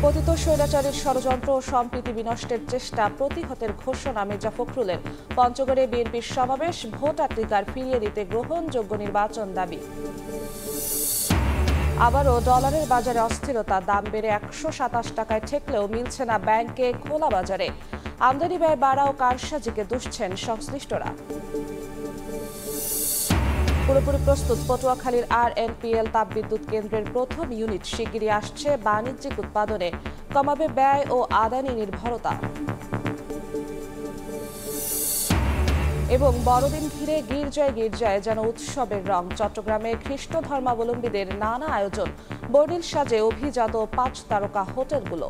পতিত স্বৈরাচারীর ষড়যন্ত্র ও সম্প্রীতি বিনষ্টের চেষ্টা প্রতিহতের ঘোষণা মির্জা ফখরুলের। পঞ্চগড়ে বিএনপির সমাবেশ, ভোটাধিকার ফিরিয়ে দিতে গ্রহণযোগ্য নির্বাচন দাবি। আবারও ডলারের বাজারে অস্থিরতা, দাম বেড়ে 127 টাকায় ঠেকলেও মিলছে না ব্যাংকে খোলা বাজারে। আমদানি ব্যয় বাড়া ও কারসাজিকে দুষছেন সংশ্লিষ্টরা। পুরোপুরি প্রস্তুত পটুয়াখালীর RNPL তাপবিদ্যুৎ কেন্দ্রের প্রথম ইউনিট, শিগগিরই আসছে বাণিজ্যিক উৎপাদনে, কমাবে ব্যয় ও আদানি নির্ভরতা। এবং বড়দিন ঘিরে গির্জায় গির্জায় যেন উৎসবের রং। চট্টগ্রামে খ্রিস্ট ধর্মাবলম্বীদের নানা আয়োজন, বর্ণিল সাজে অভিজাত 5 তারকা হোটেলগুলো।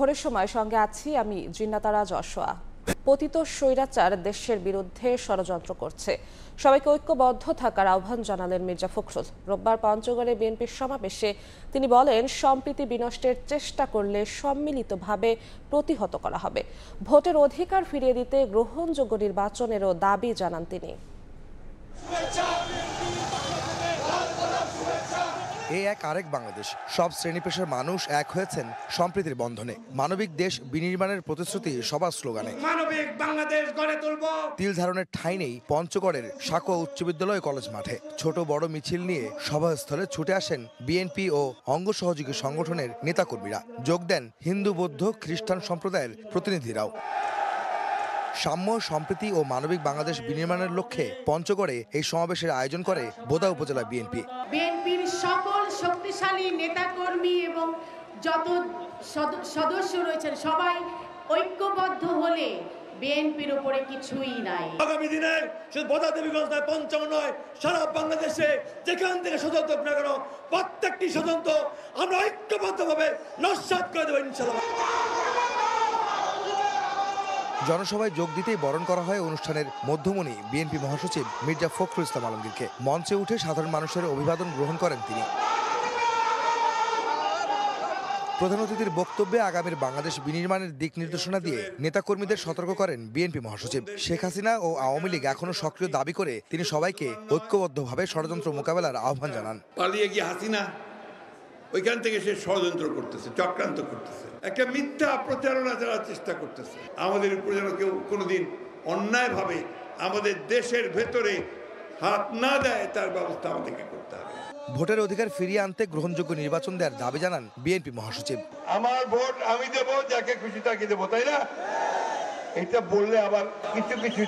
ভোরের সময় সঙ্গে আছি আমি জিন্নাতারা যশোয়া। পতিত স্বৈরাচার দেশের বিরুদ্ধে ষড়যন্ত্র করছে, সবাইকে ঐক্যবদ্ধ থাকার আহ্বান জানালেন মির্জা ফখরুল। রোববার পঞ্চগড়ে বিএনপির সমাবেশে তিনি বলেন, সম্প্রীতি বিনষ্টের চেষ্টা করলে সম্মিলিতভাবে প্রতিহত করা হবে। ভোটের অধিকার ফিরিয়ে দিতে গ্রহণযোগ্য নির্বাচনেরও দাবি জানান তিনি। এই এক আরেক বাংলাদেশ, সব শ্রেণী পেশার মানুষ এক হয়েছেন সম্প্রীতির বন্ধনে। মানবিক দেশ বিনির্মাণের প্রতিশ্রুতি সবার স্লোগানে। মানবিক বাংলাদেশ গড়ে তুলব। তিল ধারণের ঠাঁই নেই পঞ্চগড়ের সাকুয়া উচ্চ বিদ্যালয় কলেজ মাঠে। ছোট বড় মিছিল নিয়ে সভাস্থলে ছুটে আসেন বিএনপি ও অঙ্গ সহযোগী সংগঠনের নেতাকর্মীরা। যোগ দেন হিন্দু, বৌদ্ধ, খ্রিস্টান সম্প্রদায়ের প্রতিনিধিরাও। সাম্য, সম্প্রীতি ও মানবিক বাংলাদেশ বিনির্মাণের লক্ষ্যে পঞ্চগড়ে এই সমাবেশের আয়োজন করে বোদা উপজেলা বিএনপি। বিএনপির সকল শক্তিশালী নেতাকর্মী এবং যত সদস্য রয়েছেন সবাই ঐক্যবদ্ধ হলে বিএনপির উপরে কিছুই নাই। আগামী দিনে শুধু বোদা দেবীগঞ্জ নয়, পঞ্চগড় নয়, সারা বাংলাদেশে যেখান থেকে ষড়যন্ত্র না কেন, প্রত্যেকটি ষড়যন্ত্র আমরা ঐক্যবদ্ধভাবে নস্যাৎ করে দেবো ইনশাআল্লাহ। জনসভায় যোগ দিতেই বরণ করা হয় অনুষ্ঠানের মধ্যমণি বিএনপি মহাসচিব মির্জা ফখরুল ইসলাম আলমগীরকে। মঞ্চে উঠে সাধারণ মানুষের অভিবাদন গ্রহণ করেন তিনি। প্রধান অতিথির বক্তব্যে আগামীর বাংলাদেশ বিনির্মাণের দিক নির্দেশনা দিয়ে নেতাকর্মীদের সতর্ক করেন বিএনপি মহাসচিব। শেখ হাসিনা ও আওয়ামী লীগ এখনো সক্রিয় দাবি করে তিনি সবাইকে ঐক্যবদ্ধভাবে ষড়যন্ত্র মোকাবেলার আহ্বান জানান। পালিয়ে গিয়ে হাসিনা ওইখান থেকে সে ষড়যন্ত্র করতেছে, চক্রান্ত করতেছে, একটা মিথ্যা প্রচারণা চালার চেষ্টা করতেছে। আমাদের উপর যেন কেউ কোনোদিন অন্যায়ভাবে আমাদের দেশের ভেতরে হাত না দেয়, তার ব্যবস্থা আমাদেরকে করতে হবে। ভোটের অধিকার ফিরিয়ে আনতে গ্রহণযোগ্য নির্বাচন দেওয়ার দাবি জানান বিএনপি মহাসচিব। আমার ভোট আমি দেবো, যাকে খুশি তাকে দেবো, তাই না? এটা বললে আবার কিছু কিছু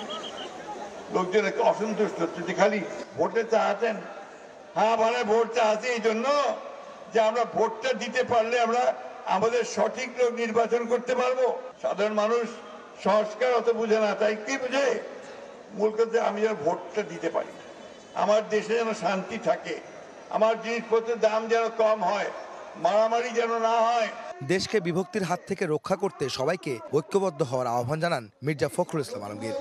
লোকজন অসন্তুষ্ট হচ্ছে যে খালি ভোটে চাচ্ছেন। হ্যাঁ, মানে ভোট চাচ্ছি এই জন্য যে আমরা ভোটটা দিতে পারলে আমরা আমাদের সঠিক লোক নির্বাচন করতে পারবো। সাধারণ মানুষ সংস্কার অত বুঝে না, তাই কি বুঝে? মূল কথা আমি যেন ভোটটা দিতে পারি, আমার দেশে যেন শান্তি থাকে, আমার জিনিসপত্রের দাম যেন কম হয়, মারামারি যেন না হয়। দেশকে বিভক্তির হাত থেকে রক্ষা করতে সবাইকে ঐক্যবদ্ধ হওয়ার আহ্বান জানান মির্জা ফখরুল ইসলাম আলমগীর।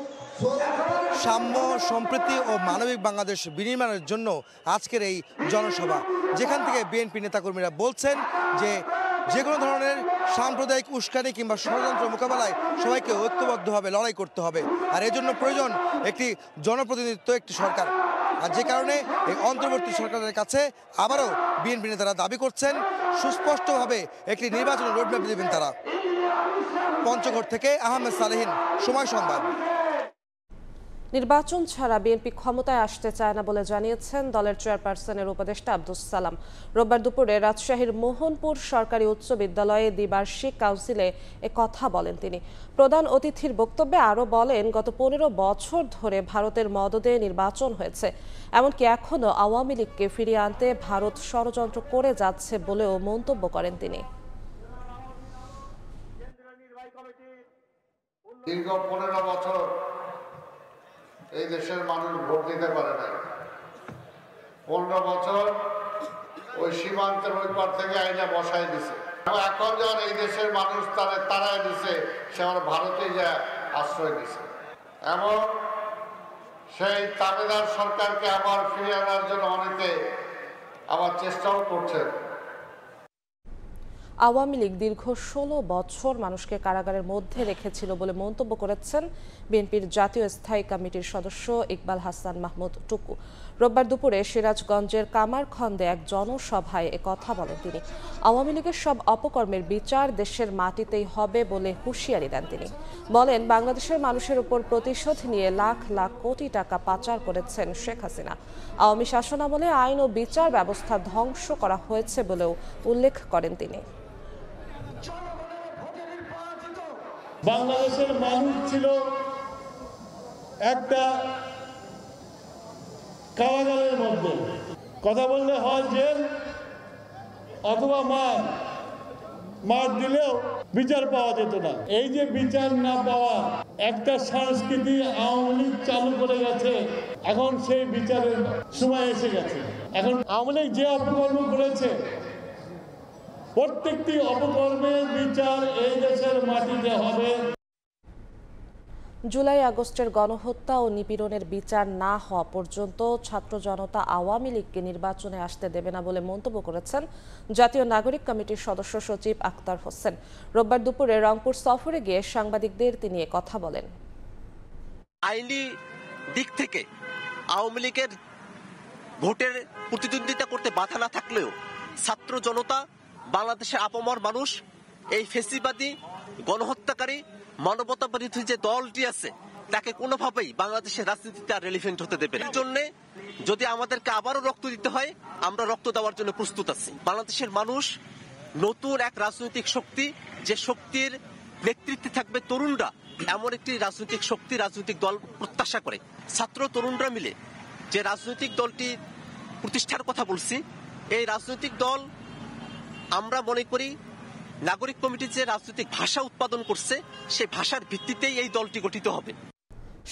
সাম্য, সম্প্রীতি ও মানবিক বাংলাদেশ বিনির্মাণের জন্য আজকের এই জনসভা, যেখান থেকে বিএনপি নেতাকর্মীরা বলছেন যে কোনো ধরনের সাম্প্রদায়িক উস্কানি কিংবা ষড়যন্ত্র মোকাবেলায় সবাইকে ঐক্যবদ্ধভাবে লড়াই করতে হবে। আর এজন্য প্রয়োজন একটি জনপ্রতিনিধিত্ব, একটি সরকার। আর যে কারণে এই অন্তর্বর্তী সরকারের কাছে আবারও বিএনপি নেতারা দাবি করছেন সুস্পষ্টভাবে একটি নির্বাচনের রোডম্যাপ দেবেন তারা। পঞ্চগড় থেকে আহমেদ সালেহীন, সময় সংবাদ। নির্বাচন ছাড়া বিএনপি ক্ষমতায় আসতে চায় না বলে জানিয়েছেন দলের চেয়ারপারসনের উপদেষ্টা আব্দুস সালাম। রোববার দুপুরে রাজশাহীর মোহনপুর সরকারি উচ্চ বিদ্যালয়ে দ্বিবার্ষিক কাউন্সিলে কথা বলেন তিনি। প্রধান অতিথির বক্তব্যে আরও বলেন, গত 15 বছর ধরে ভারতের মদদে নির্বাচন হয়েছে, এমনকি এখনও আওয়ামী লীগকে ফিরিয়ে আনতে ভারত ষড়যন্ত্র করে যাচ্ছে বলেও মন্তব্য করেন তিনি। দীর্ঘ 15 বছর এই দেশের মানুষ ভোট দিতে পারে নাই। 15 বছর ওই সীমান্তের ওই পার থেকে আইনা বসাই দিছে। এখন যখন এই দেশের মানুষ তারাই দিছে, সে আমার ভারতে যা আশ্রয় দিছে। এবং সেই তামিলনাড়ু সরকারকে আবার ফিরিয়ে আনার জন্য অনেকে আবার চেষ্টাও করছেন। আওয়ামী লীগ দীর্ঘ 16 বছর মানুষকে কারাগারের মধ্যে রেখেছিল বলে মন্তব্য করেছেন বিএনপির জাতীয় স্থায়ী কমিটির সদস্য ইকবাল হাসান মাহমুদ টুকু। রোববার দুপুরে সিরাজগঞ্জের কামারখন্দে এক জনসভায় একথা বলেন তিনি। আওয়ামী লীগের সব অপকর্মের বিচার দেশের মাটিতেই হবে বলে হুঁশিয়ারি দেন তিনি। বলেন, বাংলাদেশের মানুষের উপর প্রতিশোধ নিয়ে লাখ লাখ কোটি টাকা পাচার করেছেন শেখ হাসিনা। আওয়ামী শাসনামলে আইন ও বিচার ব্যবস্থা ধ্বংস করা হয়েছে বলেও উল্লেখ করেন তিনি। বাংলাদেশের মানুষ ছিল একটা কারাগারের মধ্যে, কথা বললে হয় জেল অথবা মার দিলেও বিচার পাওয়া যেত না। এই যে বিচার না পাওয়া একটা সংস্কৃতি আওয়ামী লীগ চালু করে গেছে, এখন সেই বিচারের সময় এসে গেছে। এখন আওয়ামী লীগ যে অপকর্ম করেছে প্রত্যেকটি অপকর্মের বিচার এই দেশের মাটিতে হবে। জুলাই আগস্টের গণহত্যা ও নিপীড়নের বিচার না হওয়া পর্যন্ত ছাত্র জনতা আওয়ামী লীগকে নির্বাচনে আসতে দেবে না বলে মন্তব্য করেছেন জাতীয় নাগরিক কমিটির সদস্য সচিব আক্তার হোসেন। রোববার দুপুরে রংপুর সফরে গিয়ে সাংবাদিকদের তিনি কথা বলেন। আইনি দিক থেকে আওয়ামী লীগের ভোটের প্রতিদ্বন্দ্বিতা করতে বাধা না থাকলেও ছাত্র জনতা, বাংলাদেশের আপামর মানুষ এই ফেসিবাদী গণহত্যাকারী মানবতা বিরোধী যে দলটি আছে তাকে কোনোভাবেই বাংলাদেশের রাজনীতিতে আর রেলিভেন্ট হতে দেবে না। এর জন্য যদি আমাদেরকে আবারও রক্ত দিতে হয়, আমরা রক্ত দেওয়ার জন্য প্রস্তুত আছি। বাংলাদেশের মানুষ নতুন এক রাজনৈতিক শক্তি, যে শক্তির নেতৃত্বে থাকবে তরুণরা, এমন একটি রাজনৈতিক শক্তি, রাজনৈতিক দল প্রত্যাশা করে। ছাত্র তরুণরা মিলে যে রাজনৈতিক দলটি প্রতিষ্ঠার কথা বলছি, এই রাজনৈতিক দল আমরা মনে করি নাগরিক কমিটি যে রাজনৈতিক ভাষা উৎপাদন করছে, সেই ভাষার ভিত্তিতেই এই দলটি গঠিত হবে।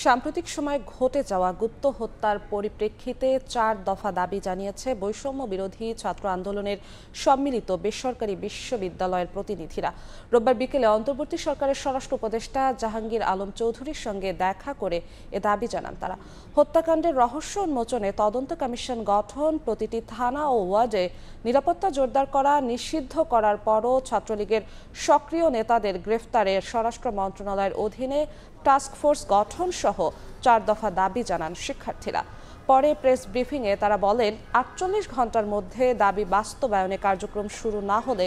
সাম্প্রতিক সময়ে ঘটে যাওয়া গুপ্ত হত্যার পরিপ্রেক্ষিতে 4 দফা দাবি জানিয়েছে বৈষম্য বিরোধী ছাত্র আন্দোলনের সম্মিলিত বেসরকারি বিশ্ববিদ্যালয়ের প্রতিনিধিরা। রোববার বিকেলে অন্তর্বর্তী সরকারের স্বরাষ্ট্র উপদেষ্টা জাহাঙ্গীর আলম চৌধুরীর সঙ্গে দেখা করে এ দাবি জানান তারা। হত্যাকাণ্ডের রহস্য উন্মোচনে তদন্ত কমিশন গঠন, প্রতিটি থানা ও ওয়ার্ডে নিরাপত্তা জোরদার করা, নিষিদ্ধ করার পরও ছাত্রলীগের সক্রিয় নেতাদের গ্রেফতারে স্বরাষ্ট্র মন্ত্রণালয়ের অধীনে টাস্ক ফোর্স গঠন সহ 4 দফা দাবি জানান শিক্ষার্থীরা। পরে প্রেস ব্রিফিংয়ে তারা বলেন, 48 ঘন্টার মধ্যে দাবি বাস্তবায়নে কার্যক্রম শুরু না হলে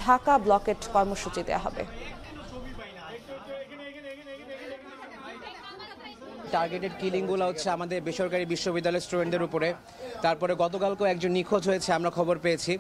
ঢাকা ব্লকেট কর্মসূচি দেওয়া হবে। টার্গেটেড কিলিংগুলো হচ্ছে আমাদের বেসরকারি বিশ্ববিদ্যালয়ের স্টুডেন্টদের উপরে। তারপরে গতকালকেও একজন নিখোঁজ হয়েছে, আমরা খবর পেয়েছি।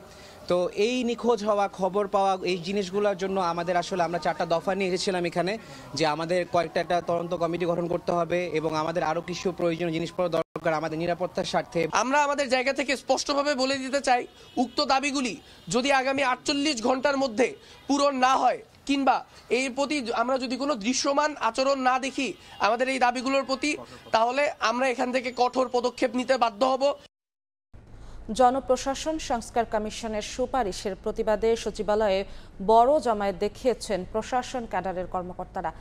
তো এই নিখোঁজ হওয়া, খবর পাওয়া, এই জিনিসগুলোর জন্য আমাদের আসলে আমরা 4টা দফা নিয়ে এসেছিলাম এখানে, যে আমাদের কয়েকটা তদন্ত কমিটি গঠন করতে হবে এবং আমাদের আরও কিছু প্রয়োজনীয় জিনিসপত্র দরকার আমাদের নিরাপত্তার স্বার্থে। আমরা আমাদের জায়গা থেকে স্পষ্টভাবে বলে দিতে চাই, উক্ত দাবিগুলি যদি আগামী 48 ঘন্টার মধ্যে পূরণ না হয় কিংবা এর প্রতি আমরা যদি কোনো দৃশ্যমান আচরণ না দেখি আমাদের এই দাবিগুলোর প্রতি, তাহলে আমরা এখান থেকে কঠোর পদক্ষেপ নিতে বাধ্য হব। জনপ্রশাসন সংস্কার কমিশনের সুপারিশের প্রতিবাদে সচিবালয়ে বড় জমায়েত দেখিয়েছেন প্রশাসন ক্যাডারের কর্মকর্তারা।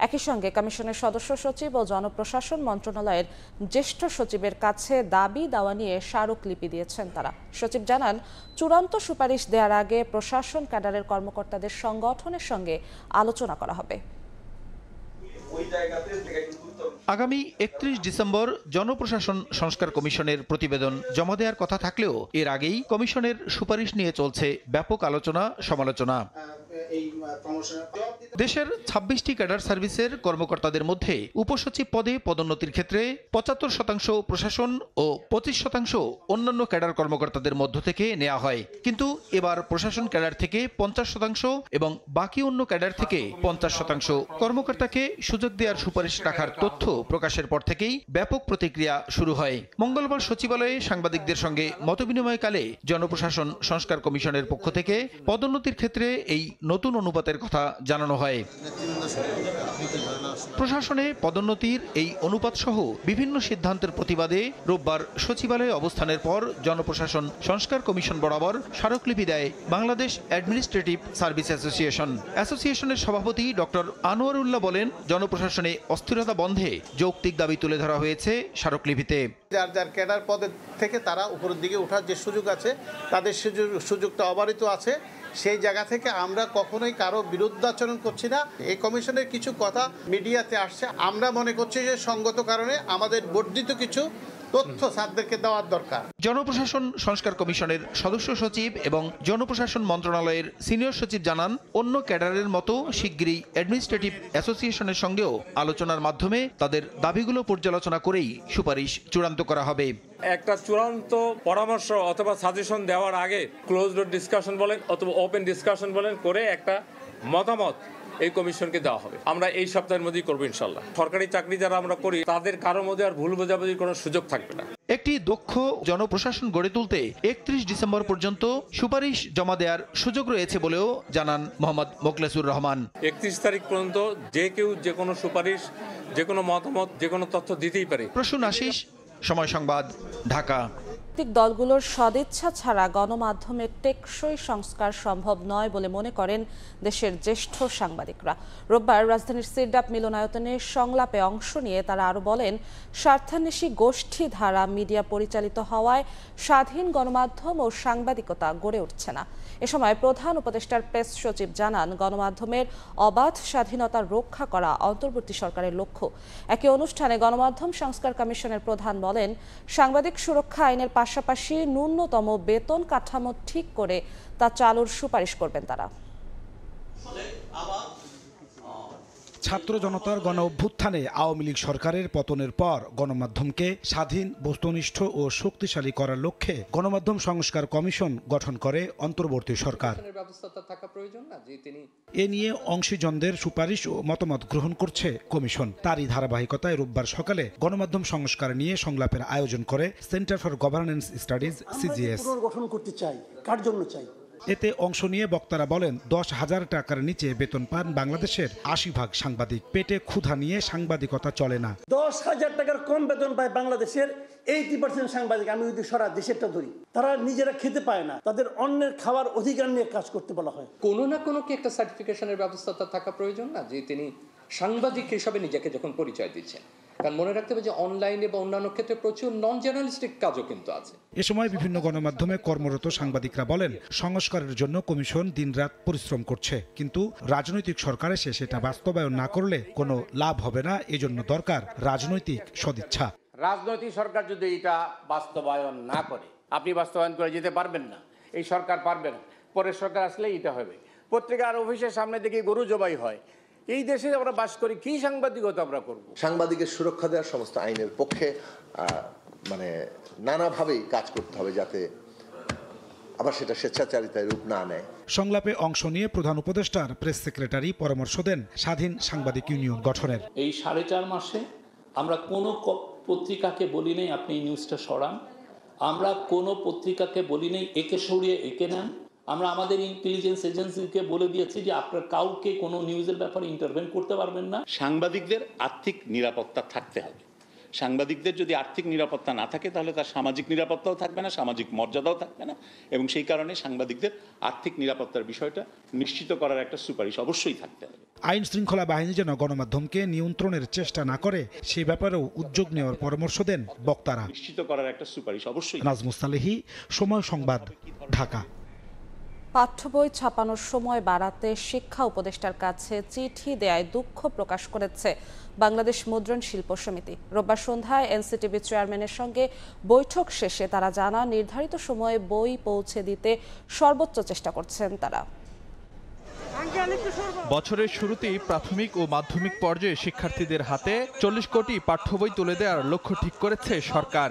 একই সঙ্গে কমিশনের সদস্য সচিব ও জনপ্রশাসন মন্ত্রণালয়ের জ্যেষ্ঠ সচিবের কাছে দাবি দাওয়া নিয়ে স্মারকলিপি দিয়েছেন তারা। সচিব জানান, চূড়ান্ত সুপারিশ দেওয়ার আগে প্রশাসন ক্যাডারের কর্মকর্তাদের সংগঠনের সঙ্গে আলোচনা করা হবে। আগামী 31 ডিসেম্বর জনপ্রশাসন সংস্কার কমিশনের প্রতিবেদন জমা দেওয়ার কথা থাকলেও এর আগেই কমিশনের সুপারিশ নিয়ে চলছে ব্যাপক আলোচনা সমালোচনা। দেশের 26টি ক্যাডার সার্ভিসের কর্মকর্তাদের মধ্যে উপসচিব পদে পদোন্নতির ক্ষেত্রে 75% প্রশাসন ও 25% অন্যান্য ক্যাডার কর্মকর্তাদের মধ্য থেকে নেওয়া হয়। কিন্তু এবার প্রশাসন ক্যাডার থেকে 50% এবং বাকি অন্য ক্যাডার থেকে 50% কর্মকর্তাকে সুযোগ দেওয়ার সুপারিশ রাখার তথ্য প্রকাশের পর থেকেই ব্যাপক প্রতিক্রিয়া শুরু হয়। মঙ্গলবার সচিবালয়ে সাংবাদিকদের সঙ্গে মতবিনিময়কালে জনপ্রশাসন সংস্কার কমিশনের পক্ষ থেকে পদোন্নতির ক্ষেত্রে এই নতুন অনুপাতের কথা জানানো হয়। প্রশাসনে পদোন্নতির এই অনুপাত সহ বিভিন্ন সিদ্ধান্তের প্রতিবাদে রোববার সচিবালয়ে অবস্থানের পর জনপ্রশাসন সংস্কার কমিশন বরাবর স্মারকলিপি দেয় বাংলাদেশ অ্যাডমিনিস্ট্রেটিভ সার্ভিস অ্যাসোসিয়েশনের সভাপতি ডক্টর আনোয়ারুল্লাহ বলেন, জনপ্রশাসনে অস্থিরতা বন্ধে যৌক্তিক দাবি তুলে ধরা হয়েছে স্মারকলিপিতে। যার যার ক্যাডার পদের থেকে তারা উপরের দিকে ওঠার যে সুযোগ আছে, তাদের সুযোগটা অবারিত আছে। সেই জায়গা থেকে আমরা কখনোই কারো বিরুদ্ধাচরণ করছি না। এই কমিশনের কিছু কথা মিডিয়াতে আসছে, আমরা মনে করছি যে সঙ্গত কারণে আমাদের বর্ধিত কিছু তথ্য স্যারদেরকে দেওয়ার দরকার। জনপ্রশাসন সংস্কার কমিশনের সদস্য সচিব এবং জনপ্রশাসন মন্ত্রণালয়ের সিনিয়র সচিব জানান, অন্য ক্যাডারের মতো শিগগিরই অ্যাডমিনিস্ট্রেটিভ অ্যাসোসিয়েশনের সঙ্গেও আলোচনার মাধ্যমে তাদের দাবিগুলো পর্যালোচনা করেই সুপারিশ চূড়ান্ত করা হবে। একটা চূড়ান্ত পরামর্শ অথবা সাজেশন দেওয়ার আগে ক্লোজ ডোর ডিসকাশন বলেন অথবা ওপেন ডিসকাশন বলেন করে একটা মতামত এই কমিশনকে দেওয়া হবে। আমরা এই সপ্তাহের মধ্যেই করবো ইনশাল্লাহ। সরকারি চাকরি যারা আমরা করি তাদের কারোর মধ্যে আর ভুল বোঝাবুঝির কোনো সুযোগ থাকবে না। একটি দক্ষ জনপ্রশাসন গড়ে তুলতে 31 ডিসেম্বর পর্যন্ত সুপারিশ জমা দেওয়ার সুযোগ রয়েছে বলেও জানান মোহাম্মদ মোখলেসুর রহমান। 31 তারিখ পর্যন্ত যে কেউ যে কোনো সুপারিশ, যে কোনো মতামত, যে কোনো তথ্য দিতেই পারে। প্রসূন আশিস, সময় সংবাদ, ঢাকা। রাজনৈতিক দলগুলোর সদিচ্ছা ছাড়া গণমাধ্যমের টেকসই সংস্কার সম্ভব নয় বলে মনে করেন দেশের জ্যেষ্ঠ সাংবাদিকরা। রোববার রাজধানীর সিরডাপ মিলনায়তনে সংলাপে অংশ নিয়ে তারা আরও বলেন, স্বার্থান্বেষী গোষ্ঠী ধারা মিডিয়া পরিচালিত হওয়ায় স্বাধীন গণমাধ্যম ও সাংবাদিকতা গড়ে উঠছে না। এ সময় প্রধান উপদেষ্টার প্রেস সচিব জানান, গণমাধ্যমের অবাধ স্বাধীনতা রক্ষা করা অন্তর্বর্তী সরকারের লক্ষ্য। একই অনুষ্ঠানে গণমাধ্যম সংস্কার কমিশনের প্রধান বলেন, সাংবাদিক সুরক্ষা আইনের পাশাপাশি ন্যূনতম বেতন কাঠামো ঠিক করে তা চালুর সুপারিশ করবেন তারা। ছাত্র জনতার গণ অভ্যুত্থানে আওয়ামী লীগ সরকারের পতনের পর গণমাধ্যমকে স্বাধীন, বস্তুনিষ্ঠ ও শক্তিশালী করার লক্ষ্যে গণমাধ্যম সংস্কার কমিশন গঠন করে অন্তর্বর্তী সরকার। এ নিয়ে অংশীজনদের সুপারিশ ও মতামত গ্রহণ করছে কমিশন। তারই ধারাবাহিকতায় রোববার সকালে গণমাধ্যম সংস্কার নিয়ে সংলাপের আয়োজন করে centre for governance studies CGS। গঠন করতে চাই, কার জন্য চাই? এতে অংশ নিয়ে বক্তারা বলেন, 10,000 টাকার নিচে বেতন পান বাংলাদেশের 80% সাংবাদিক। পেটে ক্ষুধা নিয়ে সাংবাদিকতা চলে না। 10,000 টাকার কম বেতন পায় বাংলাদেশের 80% সাংবাদিক। আমি যদি সারা দেশেরটা ধরি, তারা নিজেরা খেতে পায় না, তাদের অন্যের খাওয়ার অধিকার নিয়ে কাজ করতে বলা হয়। কোনো না কোনো কি একটা সার্টিফিকেশনের ব্যবস্থা থাকা প্রয়োজন না, যে তিনি সাংবাদিক হিসাবে নিজেকে যখন পরিচয় দিচ্ছেন। কারণ মনে রাখতে হবে যে অনলাইনে বা অন্যান্য ক্ষেত্রে প্রচুর নন জার্নালিস্টিক কাজও কিন্তু আছে। এ সময় বিভিন্ন গণমাধ্যমে কর্মরত সাংবাদিকরা বলেন, সংস্কারের জন্য কমিশন দিনরাত পরিশ্রম করছে, কিন্তু রাজনৈতিক সরকার এসে সেটা বাস্তবায়ন না করলে কোনো লাভ হবে না। এজন্য দরকার রাজনৈতিক সদিচ্ছা। রাজনৈতিক সরকার যদি এটা বাস্তবায়ন না করে, আপনি বাস্তবায়ন করে যেতে পারবেন না, এই সরকার পারবে না। পরের সরকার আসলেই এটা হবে। পত্রিকার অফিসের সামনে দেখি গরু জবাই হয়। এই দেশে আমরা বাস করি, কি সাংবাদিকতা আমরা করব? সাংবাদিকের সুরক্ষা দেওয়ার সমস্ত আইনের পক্ষে নানাভাবেই কাজ করতে হবে, যাতে আবার সেটা স্বেচ্ছাচারিতায় রূপ না নেয়। সংলাপে অংশ নিয়ে প্রধান উপদেষ্টার প্রেস সেক্রেটারি পরামর্শ দেন স্বাধীন সাংবাদিক ইউনিয়ন গঠনের। এই 4.5 মাসে আমরা কোনো পত্রিকাকে বলি নেই আপনি এই নিউজটা সরান, আমরা কোনো পত্রিকাকে বলি নেই একে সরিয়ে একে নেন। আমরা আমাদের ইন্টেলিজেন্স এজেন্সিকে বলে দিয়েছি যে আপনারা কাউকে কোনো নিউজের ব্যাপারে ইন্টারভেন করতে পারবেন না। সাংবাদিকদের আর্থিক নিরাপত্তা থাকতে হবে। সাংবাদিকদের যদি আর্থিক নিরাপত্তা না থাকে, তাহলে তার সামাজিক নিরাপত্তাও থাকবে না, সামাজিক মর্যাদাও থাকবে না। এবং সেই কারণে সাংবাদিকদের আর্থিক নিরাপত্তার বিষয়টা নিশ্চিত করার একটা সুপারিশ অবশ্যই থাকতে হবে। আইন শৃঙ্খলা বাহিনী যেন গণমাধ্যমকে নিয়ন্ত্রণের চেষ্টা না করে, সে ব্যাপারেও উদ্যোগ নেওয়ার পরামর্শ দেন বক্তারা। নিশ্চিত করার একটা সুপারিশ অবশ্যই। নাজমুস সালেহী, সময় সংবাদ, ঢাকা। পাঠ্য বই ছাপানোর সময় বাড়াতে শিক্ষা উপদেষ্টার কাছে চিঠি দেয়ায় দুঃখ প্রকাশ করেছে বাংলাদেশ মুদ্রণ শিল্প সমিতি। রোববার সন্ধ্যায় এনসিটিভি চেয়ারম্যানের সঙ্গে বৈঠক শেষে তারা জানান, নির্ধারিত সময়ে বই পৌঁছে দিতে সর্বোচ্চ চেষ্টা করছেন তারা। বছরের শুরুতেই প্রাথমিক ও মাধ্যমিক পর্যায়ে শিক্ষার্থীদের হাতে 40 কোটি পাঠ্য বই তুলে দেওয়ার লক্ষ্য ঠিক করেছে সরকার।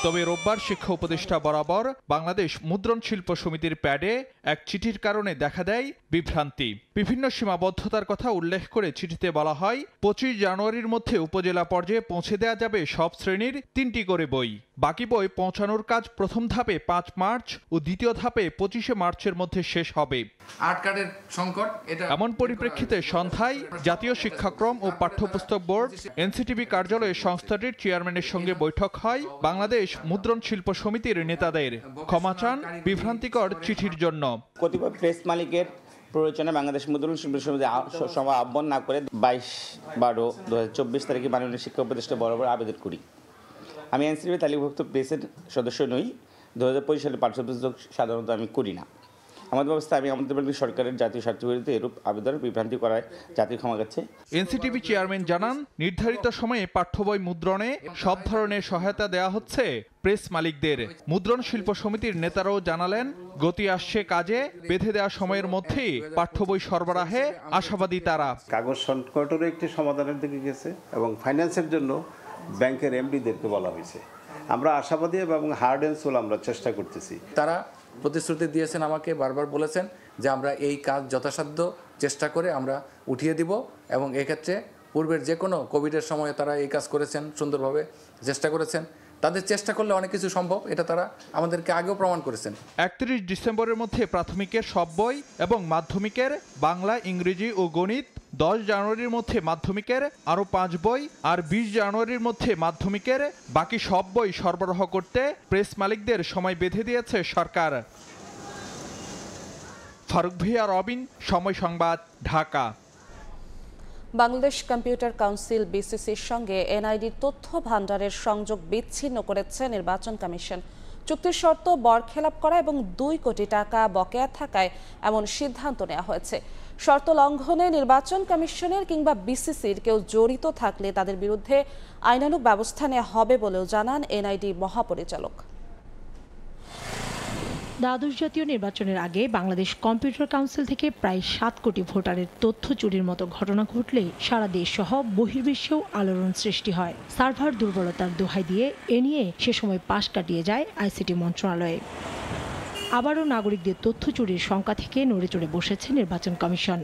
তবে রোববার শিক্ষা উপদেষ্টা বরাবর বাংলাদেশ মুদ্রণ শিল্প সমিতির প্যাডে এক চিঠির কারণে দেখা দেয় বিভ্রান্তি। বিভিন্ন সীমাবদ্ধতার কথা উল্লেখ করে চিঠিতে বলা হয়, 25 জানুয়ারির মধ্যে উপজেলা পর্যায়ে পৌঁছে দেওয়া যাবে সব শ্রেণীর 3টি করে বই। বাকি বই পৌঁছানোর কাজ প্রথম ধাপে 5 মার্চ ও দ্বিতীয় ধাপে 25 মার্চের মধ্যে শেষ হবে। এমন পরিপ্রেক্ষিতে সন্ধ্যায় জাতীয় শিক্ষাক্রম ও পাঠ্যপুস্তক বোর্ড এনসিটিভি কার্যালয়ে সংস্থাটির চেয়ারম্যানের সঙ্গে বৈঠক হয় বাংলাদেশ মুদ্রণ শিল্প সমিতির নেতাদের। ক্ষমা চান বিভ্রান্তিকর চিঠির জন্য। কতিপয় প্রেস মালিকের প্রয়োজনে বাংলাদেশ মুদ্রণ শিল্প সমিতি সভা আহ্বান না করে 22/12/2024 তারিখে মাননীয় শিক্ষা উপদেষ্টা বরাবর আবেদন করি। আমি এনসিটিভি তালিকাভুক্ত প্রেসের সদস্য নই। 2025 সালে পাঠ্যপুস্তক সাধারণত আমি করি না। আমাদের ব্যবস্থা আমাদের সরকারের জাতীয় স্বার্থের বিরুদ্ধে এরূপ আবেদন বিভ্রান্তি করায় জাতীয় ক্ষমা কাছে। এনসিটিবি চেয়ারম্যান জানান, নির্ধারিত সময়ে পাঠ্য বই মুদ্রণে সব ধরনের সহায়তা দেওয়া হচ্ছে প্রেস মালিকদের। মুদ্রণ শিল্প সমিতির নেতারাও জানালেন, গতি আসছে কাজে, বেঁধে দেওয়া সময়ের মধ্যেই পাঠ্য বই সরবরাহে আশাবাদী তারা। কাগজ সংকটেরও একটি সমাধানের দিকে গেছে এবং ফাইন্যান্সের জন্য ব্যাংকের এমডিদেরকে বলা হয়েছে। আমরা আশাবাদী এবং হার্ড অ্যান্ড সোল আমরা চেষ্টা করতেছি। তারা প্রতিশ্রুতি দিয়েছেন, আমাকে বারবার বলেছেন যে আমরা এই কাজ যথাসাধ্য চেষ্টা করে আমরা উঠিয়ে দিব এবং এক্ষেত্রে পূর্বের যে কোনো কোভিডের সময়ে তারা এই কাজ করেছেন, সুন্দরভাবে চেষ্টা করেছেন। তাদের চেষ্টা করলে অনেক কিছু সম্ভব, এটা তারা আমাদেরকে আগেও প্রমাণ করেছেন। 31 ডিসেম্বরের মধ্যে প্রাথমিকের সব বই এবং মাধ্যমিকের বাংলা, ইংরেজি ও গণিত, 10 জানুয়ারির মধ্যে মাধ্যমিকের আরও 5 বই আর 20 জানুয়ারির মধ্যে মাধ্যমিকের বাকি সব বই সরবরাহ করতে প্রেস মালিকদের সময় বেঁধে দিয়েছে সরকার। ফারুক ভিয়া, রবিন, সময় সংবাদ, ঢাকা। বাংলাদেশ কম্পিউটার কাউন্সিল বিসিসির সঙ্গে এনআইডির তথ্য ভান্ডারের সংযোগ বিচ্ছিন্ন করেছে নির্বাচন কমিশন। চুক্তির শর্ত বরখেলাপ করা এবং 2 কোটি টাকা বকেয়া থাকায় এমন সিদ্ধান্ত নেওয়া হয়েছে। শর্ত লঙ্ঘনে নির্বাচন কমিশনের কিংবা বিসিসির কেউ জড়িত থাকলে তাদের বিরুদ্ধে আইনানুগ ব্যবস্থা নেওয়া হবে বলেও জানান এনআইডি মহাপরিচালক। দ্বাদশ জাতীয় নির্বাচনের আগে বাংলাদেশ কম্পিউটার কাউন্সিল থেকে প্রায় 7 কোটি ভোটারের তথ্য চুরির মতো ঘটনা ঘটলে সারা দেশ সহ বহির্বিশ্বেও আলোড়ন সৃষ্টি হয়। সার্ভার দুর্বলতার দোহাই দিয়ে এ নিয়ে সে সময় পাশ কাটিয়ে যায় আইসিটি মন্ত্রণালয়ে। আবারও নাগরিকদের তথ্য চুরির শঙ্কা থেকে নড়ে চড়ে বসেছে নির্বাচন কমিশন।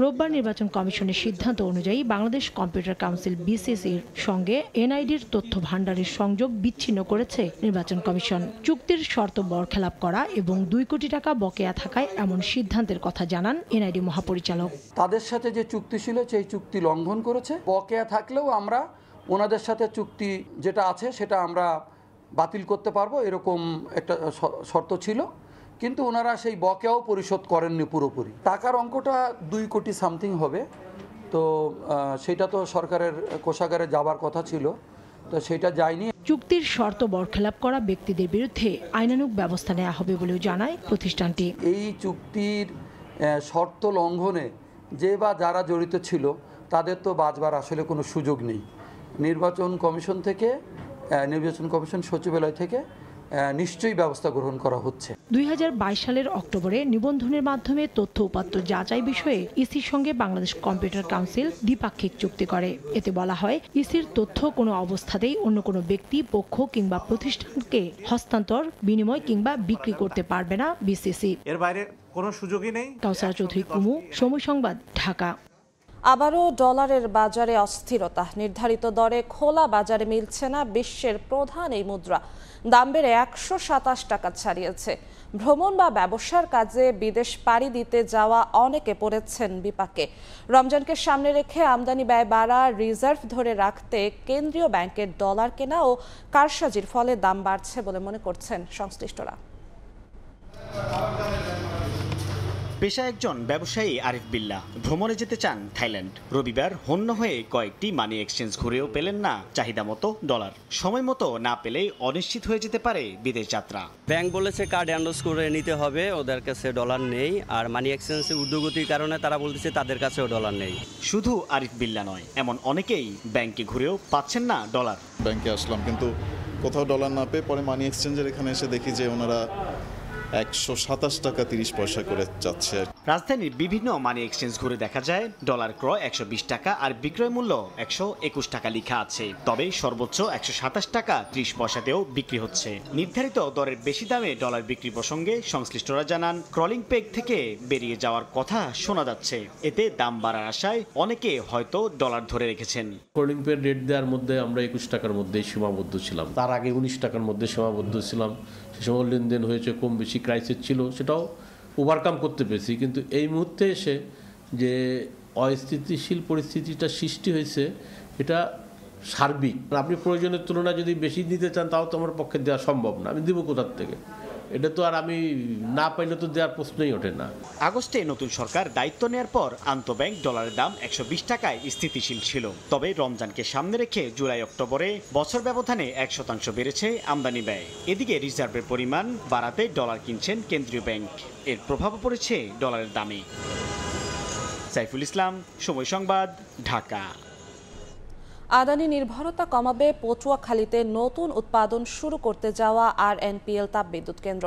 রোববার নির্বাচন কমিশনের সিদ্ধান্ত অনুযায়ী বাংলাদেশ কম্পিউটার কাউন্সিল বিসিসির সঙ্গে এনআইডির তথ্য ভান্ডারের সংযোগ বিচ্ছিন্ন করেছে নির্বাচন কমিশন। চুক্তির শর্ত বরখেলাপ করা এবং 2 কোটি টাকা বকেয়া থাকায় এমন সিদ্ধান্তের কথা জানান এনআইডি মহাপরিচালক। তাদের সাথে যে চুক্তি ছিল সেই চুক্তি লঙ্ঘন করেছে। বকেয়া থাকলেও আমরা ওনাদের সাথে চুক্তি যেটা আছে সেটা আমরা বাতিল করতে পারবো, এরকম একটা শর্ত ছিল, কিন্তু ওনারা সেই বকেয়াও পরিশোধ করেননি পুরোপুরি। টাকার অঙ্কটা 2 কোটি সামথিং হবে, তো সেটা তো সরকারের কোষাগারে যাবার কথা ছিল, তো সেটা যায়নি। চুক্তির শর্ত বরখেলাপ করা ব্যক্তিদের বিরুদ্ধে আইনানুগ ব্যবস্থা নেওয়া হবে বলেও জানায় প্রতিষ্ঠানটি। এই চুক্তির শর্ত লঙ্ঘনে যে বা যারা জড়িত ছিল তাদের তো বাঁচবার আসলে কোনো সুযোগ নেই। নির্বাচন কমিশন সচিবালয় থেকে নিশ্চয়ই ব্যবস্থা গ্রহণ করা হচ্ছে। 2022 সালের অক্টোবরে নিবন্ধনের মাধ্যমে তথ্য উপাত্ত যাচাই বিষয়ে ইসির সঙ্গে বাংলাদেশ কম্পিউটার কাউন্সিল দ্বিপাক্ষিক চুক্তি করে। এতে বলা হয়, ইসির তথ্য কোনো অবস্থাতেই অন্য কোনো ব্যক্তি, পক্ষ কিংবা প্রতিষ্ঠানকে হস্তান্তর, বিনিময় কিংবা বিক্রি করতে পারবে না বিসিসি। এর বাইরে কোনো সুযোগই নেই। কাউসার চৌধুরী কুমু, সময় সংবাদ, ঢাকা। আবারও ডলারের বাজারে অস্থিরতা। নির্ধারিত দরে খোলা বাজারে মিলছে না বিশ্বের প্রধান এই মুদ্রা। দাম বেড়ে 127 টাকা ছাড়িয়েছে। ভ্রমণ বা ব্যবসার কাজে বিদেশ পাড়ি দিতে যাওয়া অনেকে পড়েছেন বিপাকে। রমজানকে সামনে রেখে আমদানি ব্যয় বাড়া, রিজার্ভ ধরে রাখতে কেন্দ্রীয় ব্যাংকের ডলার কেনা ও কারসাজির ফলে দাম বাড়ছে বলে মনে করছেন সংশ্লিষ্টরা। পেশা একজন ব্যবসায়ী আরিফ বিল্লাহ ভ্রমণে যেতে চান থাইল্যান্ড। রবিবার হন্য হয়ে কয়েকটি মানি এক্সচেঞ্জ ঘুরেও পেলেন না চাহিদা মতো ডলার। সময় মতো না পেলেই অনিশ্চিত হয়ে যেতে পারে বিদেশ যাত্রা। ব্যাংক বলেছে কার্ড এন্ডোর্স করে নিতে হবে, ওদের কাছে ডলার নেই। আর মানি এক্সচেঞ্জের ঊর্ধ্বগতির কারণে তারা বলতেছে তাদের কাছেও ডলার নেই। শুধু আরিফ বিল্লাহ নয়, এমন অনেকেই ব্যাংকে ঘুরেও পাচ্ছেন না ডলার। ব্যাংকে আসলাম কিন্তু কোথাও ডলার না পেয়ে পরে মানি এক্সচেঞ্জের এখানে এসে দেখি যে ওনারা 127 টাকা 30 পয়সা করে যাচ্ছে। রাজধানীর বিভিন্ন মানি এক্সচেঞ্জ ঘুরে দেখা যায় ডলার ক্রয় 120 টাকা আর বিক্রয় মূল্য 121 টাকা লেখা আছে। তবে সর্বোচ্চ 127 টাকা 30 পয়সাতেও বিক্রি হচ্ছে। নির্ধারিত দরের বেশি দামে ডলার বিক্রি প্রসঙ্গে সংশ্লিষ্টরা জানান, ক্রলিং পেগ থেকে বেরিয়ে যাওয়ার কথা শোনা যাচ্ছে। এতে দাম বাড়ার আশায় অনেকে হয়তো ডলার ধরে রেখেছেন। ক্রলিং পেগ রেট দেওয়ার মধ্যে আমরা 21 টাকার মধ্যে সীমাবদ্ধ ছিলাম, তার আগে 19 টাকার মধ্যে সীমাবদ্ধ ছিলাম। সে সময় লেনদেন হয়েছে, কম বেশি ক্রাইসিস ছিল, সেটাও ওভারকাম করতে পেরেছি। কিন্তু এই মুহূর্তে এসে যে অস্থিতিশীল পরিস্থিতিটা সৃষ্টি হয়েছে, এটা সার্বিক। আপনি প্রয়োজনের তুলনায় যদি বেশি দিতে চান তাও তো আমার পক্ষে দেওয়া সম্ভব না, আমি দিব কোথার থেকে? এটা তো আর আমি না পাইলে তো দেওয়ার প্রশ্নই ওঠে না। আগস্টে নতুন সরকার দায়িত্ব নেয়ার পর আন্তঃব্যাংক ডলারের দাম 120 টাকায় স্থিতিশীল ছিল। তবে রমজানকে সামনে রেখে জুলাই অক্টোবরে বছর ব্যবধানে 1% বেড়েছে আমদানি ব্যয়। এদিকে রিজার্ভের পরিমাণ বাড়াতে ডলার কিনছেন কেন্দ্রীয় ব্যাংক। এর প্রভাব পড়েছে ডলারের দামে। সাইফুল ইসলাম, সময় সংবাদ, ঢাকা। আদানি নির্ভরতা কমাবে পটুয়াখালীতে নতুন উৎপাদন শুরু করতে যাওয়া আরএনপিএল তাপবিদ্যুৎ কেন্দ্র।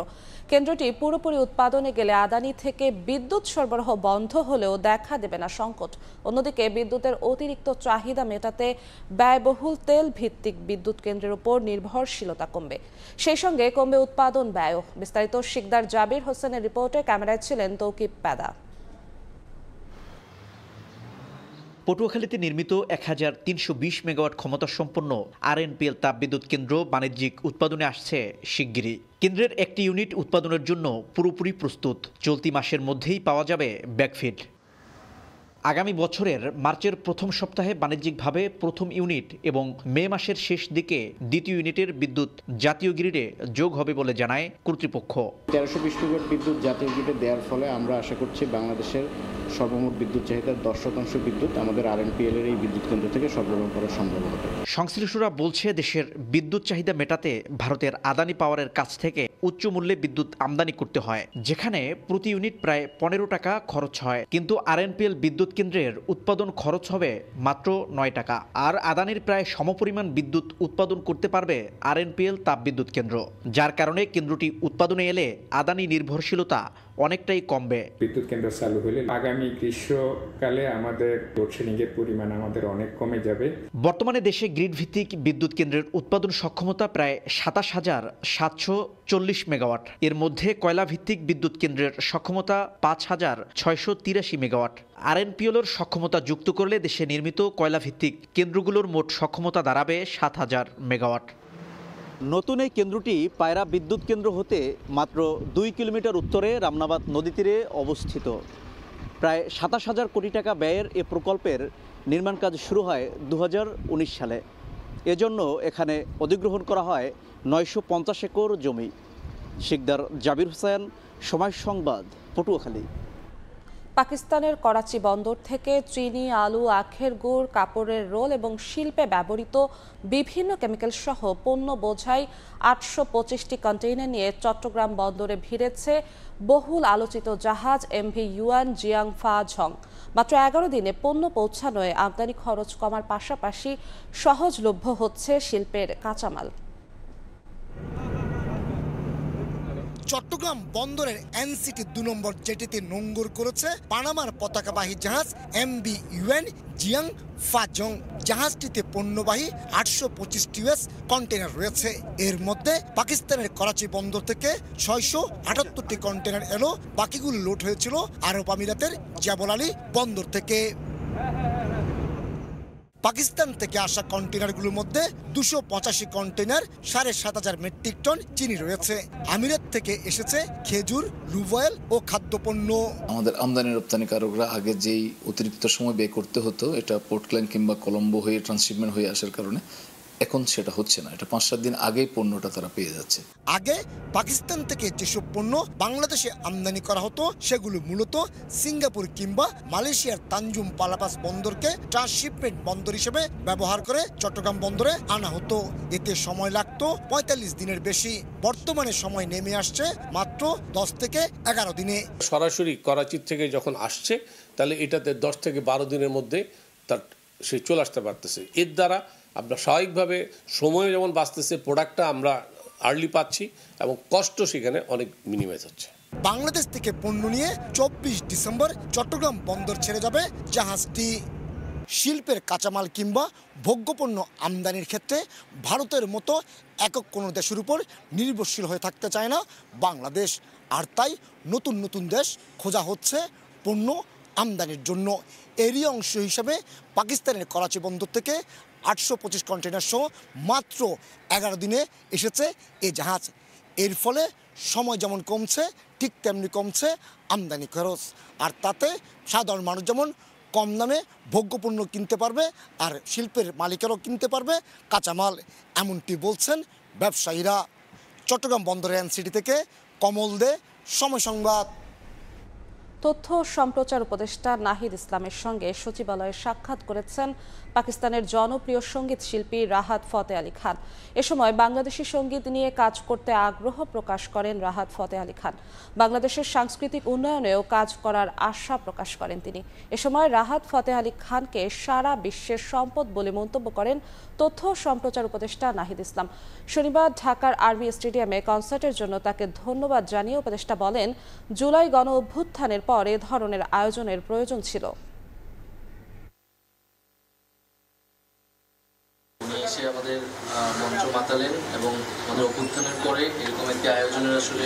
কেন্দ্রটি পুরোপুরি উৎপাদনে গেলে আদানি থেকে বিদ্যুৎ সরবরাহ বন্ধ হলেও দেখা দেবে না সংকট। অন্যদিকে বিদ্যুতের অতিরিক্ত চাহিদা মেটাতে ব্যয়বহুল তেল ভিত্তিক বিদ্যুৎ কেন্দ্রের উপর নির্ভরশীলতা কমবে, সেই সঙ্গে কমবে উৎপাদন ব্যয়ও। বিস্তারিত শিকদার জাবির হোসেনের রিপোর্টে, ক্যামেরায় ছিলেন তৌকিব পেদা। পটুয়াখালীতে নির্মিত 1320 মেগাওয়াট ক্ষমতা সম্পন্ন আরএনপিএল তাপবিদ্যুৎ কেন্দ্র বাণিজ্যিক উৎপাদনে আসছে শিগগিরই। কেন্দ্রের একটি ইউনিট উৎপাদনের জন্য পুরোপুরি প্রস্তুত। চলতি মাসের মধ্যেই পাওয়া যাবে ব্যাকফিড। আগামী বছরের মার্চের প্রথম সপ্তাহে বাণিজ্যিকভাবে প্রথম ইউনিট এবং মে মাসের শেষ দিকে দ্বিতীয় ইউনিটের বিদ্যুৎ জাতীয় গ্রিডে যোগ হবে বলে জানায় কর্তৃপক্ষ। 1320 মেগাওয়াট বিদ্যুৎ জাতীয় গ্রিডে দেওয়ার ফলে আমরা আশা করছি বাংলাদেশের সর্বমোট বিদ্যুৎ চাহিদার 10% বিদ্যুৎ আমাদের আরএনপিএল এর এই বিদ্যুৎ কেন্দ্র থেকে সরবরাহ করা সম্ভব হবে। সংশ্লিষ্টরা বলছে, দেশের বিদ্যুৎ চাহিদা মেটাতে ভারতের আদানি পাওয়ারের কাছ থেকে উচ্চ মূল্যে বিদ্যুৎ আমদানি করতে হয়, যেখানে প্রতি ইউনিট প্রায় 15 টাকা খরচ হয়। কিন্তু আরএনপিএল বিদ্যুৎ কেন্দ্রের উৎপাদন খরচ হবে মাত্র 9 টাকা। আর আদানির প্রায় সমপরিমাণ বিদ্যুৎ উৎপাদন করতে পারবে আরএনপিএল তাপবিদ্যুৎ কেন্দ্র, যার কারণে কেন্দ্রটি উৎপাদনে এলে আদানি নির্ভরশীলতা অনেকটাই কমবে। বিদ্যুৎ কেন্দ্র চালু হলে আগামী গ্রীষ্মকালে আমাদের লোডশেডিং এর পরিমাণ আমাদের অনেক কমে যাবে। বর্তমানে দেশে গ্রিড ভিত্তিক বিদ্যুৎ কেন্দ্রের উৎপাদন সক্ষমতা প্রায় 27,740 মেগাওয়াট। এর মধ্যে কয়লা ভিত্তিক বিদ্যুৎ কেন্দ্রের সক্ষমতা 5,683 মেগাওয়াট। আরএনপিএলের সক্ষমতা যুক্ত করলে দেশে নির্মিত কয়লা ভিত্তিক কেন্দ্রগুলোর মোট সক্ষমতা দাঁড়াবে 7,000 মেগাওয়াট। নতুন এই কেন্দ্রটি পায়রা বিদ্যুৎ কেন্দ্র হতে মাত্র 2 কিলোমিটার উত্তরে রামনাবাদ নদী তীরে অবস্থিত। প্রায় 27,000 কোটি টাকা ব্যয়ের এ প্রকল্পের নির্মাণ কাজ শুরু হয় 2019 সালে। এজন্য এখানে অধিগ্রহণ করা হয় 950 একর জমি। শিকদার জাবির হোসেন, সময় সংবাদ, পটুয়াখালী। পাকিস্তানের করাচি বন্দর থেকে চিনি, আলু, আখের গুড়, কাপড়ের রোল এবং শিল্পে ব্যবহৃত বিভিন্ন কেমিক্যাল সহ পণ্য বোঝাই 825টি কন্টেইনার নিয়ে চট্টগ্রাম বন্দরে ভিড়েছে বহুল আলোচিত জাহাজ এমভি ইউয়ান জিয়াংফা ঝং। মাত্র 11 দিনে পণ্য পৌঁছানোয় আমদানি খরচ কমার পাশাপাশি সহজলভ্য হচ্ছে শিল্পের কাঁচামাল। চট্টগ্রাম বন্দরের এনসিটি 2 নম্বর জেটিতে নোঙ্গর করেছে পানামার পতাকাবাহী জাহাজ এমভি ইউয়ান জিয়াংফা ঝং। জাহাজটিতে পণ্যবাহী 825 ইউএস কন্টেনার রয়েছে। এর মধ্যে পাকিস্তানের করাচি বন্দর থেকে 678টি কন্টেনার এলো। বাকিগুলো লোড হয়েছিল আরব আমিরাতের জাবল আলী বন্দর থেকে। পাকিস্তান থেকে আসা কন্টেনারগুলোর মধ্যে 285 কন্টেনার 7,500 মেট্রিক টন চিনি রয়েছে। আমিরাত থেকে এসেছে খেজুর, লুভ অয়েল ও খাদ্যপণ্য। আমাদের আমদানি রপ্তানিকারকরা আগে যেই অতিরিক্ত সময় ব্যয় করতে হতো, এটা পোর্টল্যান্ড কিংবা কলম্বো হয়ে ট্রান্সশিপমেন্ট হয়ে আসার কারণে এখন সেটা হচ্ছে না। এটা 5-7 দিন আগেই পণ্যটা তারা পেয়ে যাচ্ছে। আগে পাকিস্তান থেকে যেসব পণ্য বাংলাদেশে আমদানি করা হতো সেগুলো মূলত সিঙ্গাপুর কিংবা মালয়েশিয়ার তানজুম পালাপাস বন্দরকে ট্রান্সশিপমেন্ট বন্দর হিসেবে ব্যবহার করে চট্টগ্রাম বন্দরে আনা হতো। এতে সময় লাগতো 45 দিনের বেশি। বর্তমানে সময় নেমে আসছে মাত্র 10 থেকে 11 দিনে। সরাসরি করাচি থেকে যখন আসছে তাহলে এটাতে 10 থেকে 12 দিনের মধ্যে তার সে চলে আসতে পারতেছে। এর দ্বারা আমরা স্বাভাবিকভাবে সময় যেমন বাঁচতেছে, প্রোডাক্টটা আমরা আর্লি পাচ্ছি এবং কষ্ট সেখানে অনেক মিনিমাইজ হচ্ছে। বাংলাদেশ থেকে পণ্য নিয়ে 24 ডিসেম্বর চট্টগ্রাম বন্দর ছেড়ে যাবে জাহাজটি। শিল্পের কাঁচামাল কিংবা ভোগ্যপণ্য আমদানির ক্ষেত্রে ভারতের মতো একক কোনো দেশের উপর নির্ভরশীল হয়ে থাকতে চায় না বাংলাদেশ। আর তাই নতুন নতুন দেশ খোঁজা হচ্ছে পণ্য আমদানির জন্য। এরই অংশ হিসাবে পাকিস্তানের করাচি বন্দর থেকে 825 কন্টেনার সহ মাত্র 11 দিনে এসেছে এ জাহাজ। এর ফলে সময় যেমন কমছে, ঠিক তেমনি কমছে আমদানি খরচ। আর তাতে সাধারণ মানুষ যেমন কম দামে ভোগ্যপণ্য কিনতে পারবে, আর শিল্পের মালিকেরাও কিনতে পারবে কাঁচামাল, এমনটি বলছেন ব্যবসায়ীরা। চট্টগ্রাম বন্দরের এনসিটি থেকে কমল দে, সময় সংবাদ। তথ্য সম্প্রচার উপদেষ্টা নাহিদ ইসলামের সঙ্গে সচিবালয়ে সাক্ষাৎ করেছেন পাকিস্তানের জনপ্রিয় সঙ্গীত শিল্পী রাহাত ফতে আলী খান। এ সময় বাংলাদেশি সঙ্গীত নিয়ে কাজ করতে আগ্রহ প্রকাশ করেন রাহাত ফতে আলী খান। বাংলাদেশের সাংস্কৃতিক উন্নয়নেও কাজ করার আশা প্রকাশ করেন তিনি। এ সময় রাহাত ফতে আলী খানকে সারা বিশ্বের সম্পদ বলে মন্তব্য করেন তথ্য সম্প্রচার উপদেষ্টা নাহিদ ইসলাম। শনিবার ঢাকার আর্মি স্টেডিয়ামে কনসার্টের জন্য তাকে ধন্যবাদ জানিয়ে উপদেষ্টা বলেন, জুলাই গণ অভ্যুত্থানের পর এ ধরনের আয়োজনের প্রয়োজন ছিল। এসে আমাদের মঞ্চ মাতালেন এবং আমাদের অভ্যুত্থানের পরে এরকম একটি আয়োজনের আসলে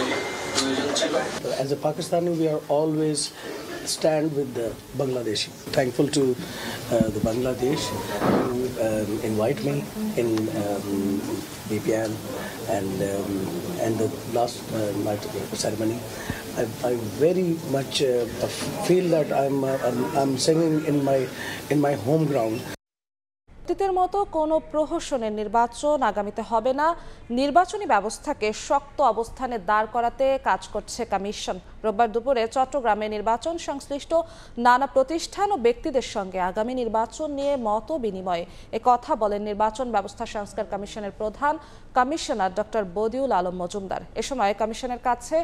প্রয়োজন ছিল। As a Pakistani, we are always stand with the Bangladeshi. Thankful to the Bangladesh who invite me in BPM and the last night ceremony. I very much feel that I'm singing in my home ground. অতীতের মতো কোনো প্রহসনের নির্বাচন আগামীতে হবে না। নির্বাচনী ব্যবস্থাকে শক্ত অবস্থানে দাঁড় করাতে কাজ করছে কমিশন। রোববার দুপুরে চট্টগ্রামে নির্বাচন সংশ্লিষ্ট নানা প্রতিষ্ঠান ও ব্যক্তিদের সঙ্গে আগামী নির্বাচন নিয়ে মত বিনিময়ে কথা বলেন নির্বাচন ব্যবস্থা সংস্কার কমিশনের প্রধান কমিশনার ডক্টর বদিউল আলম মজুমদার। এ সময় কমিশনের কাছে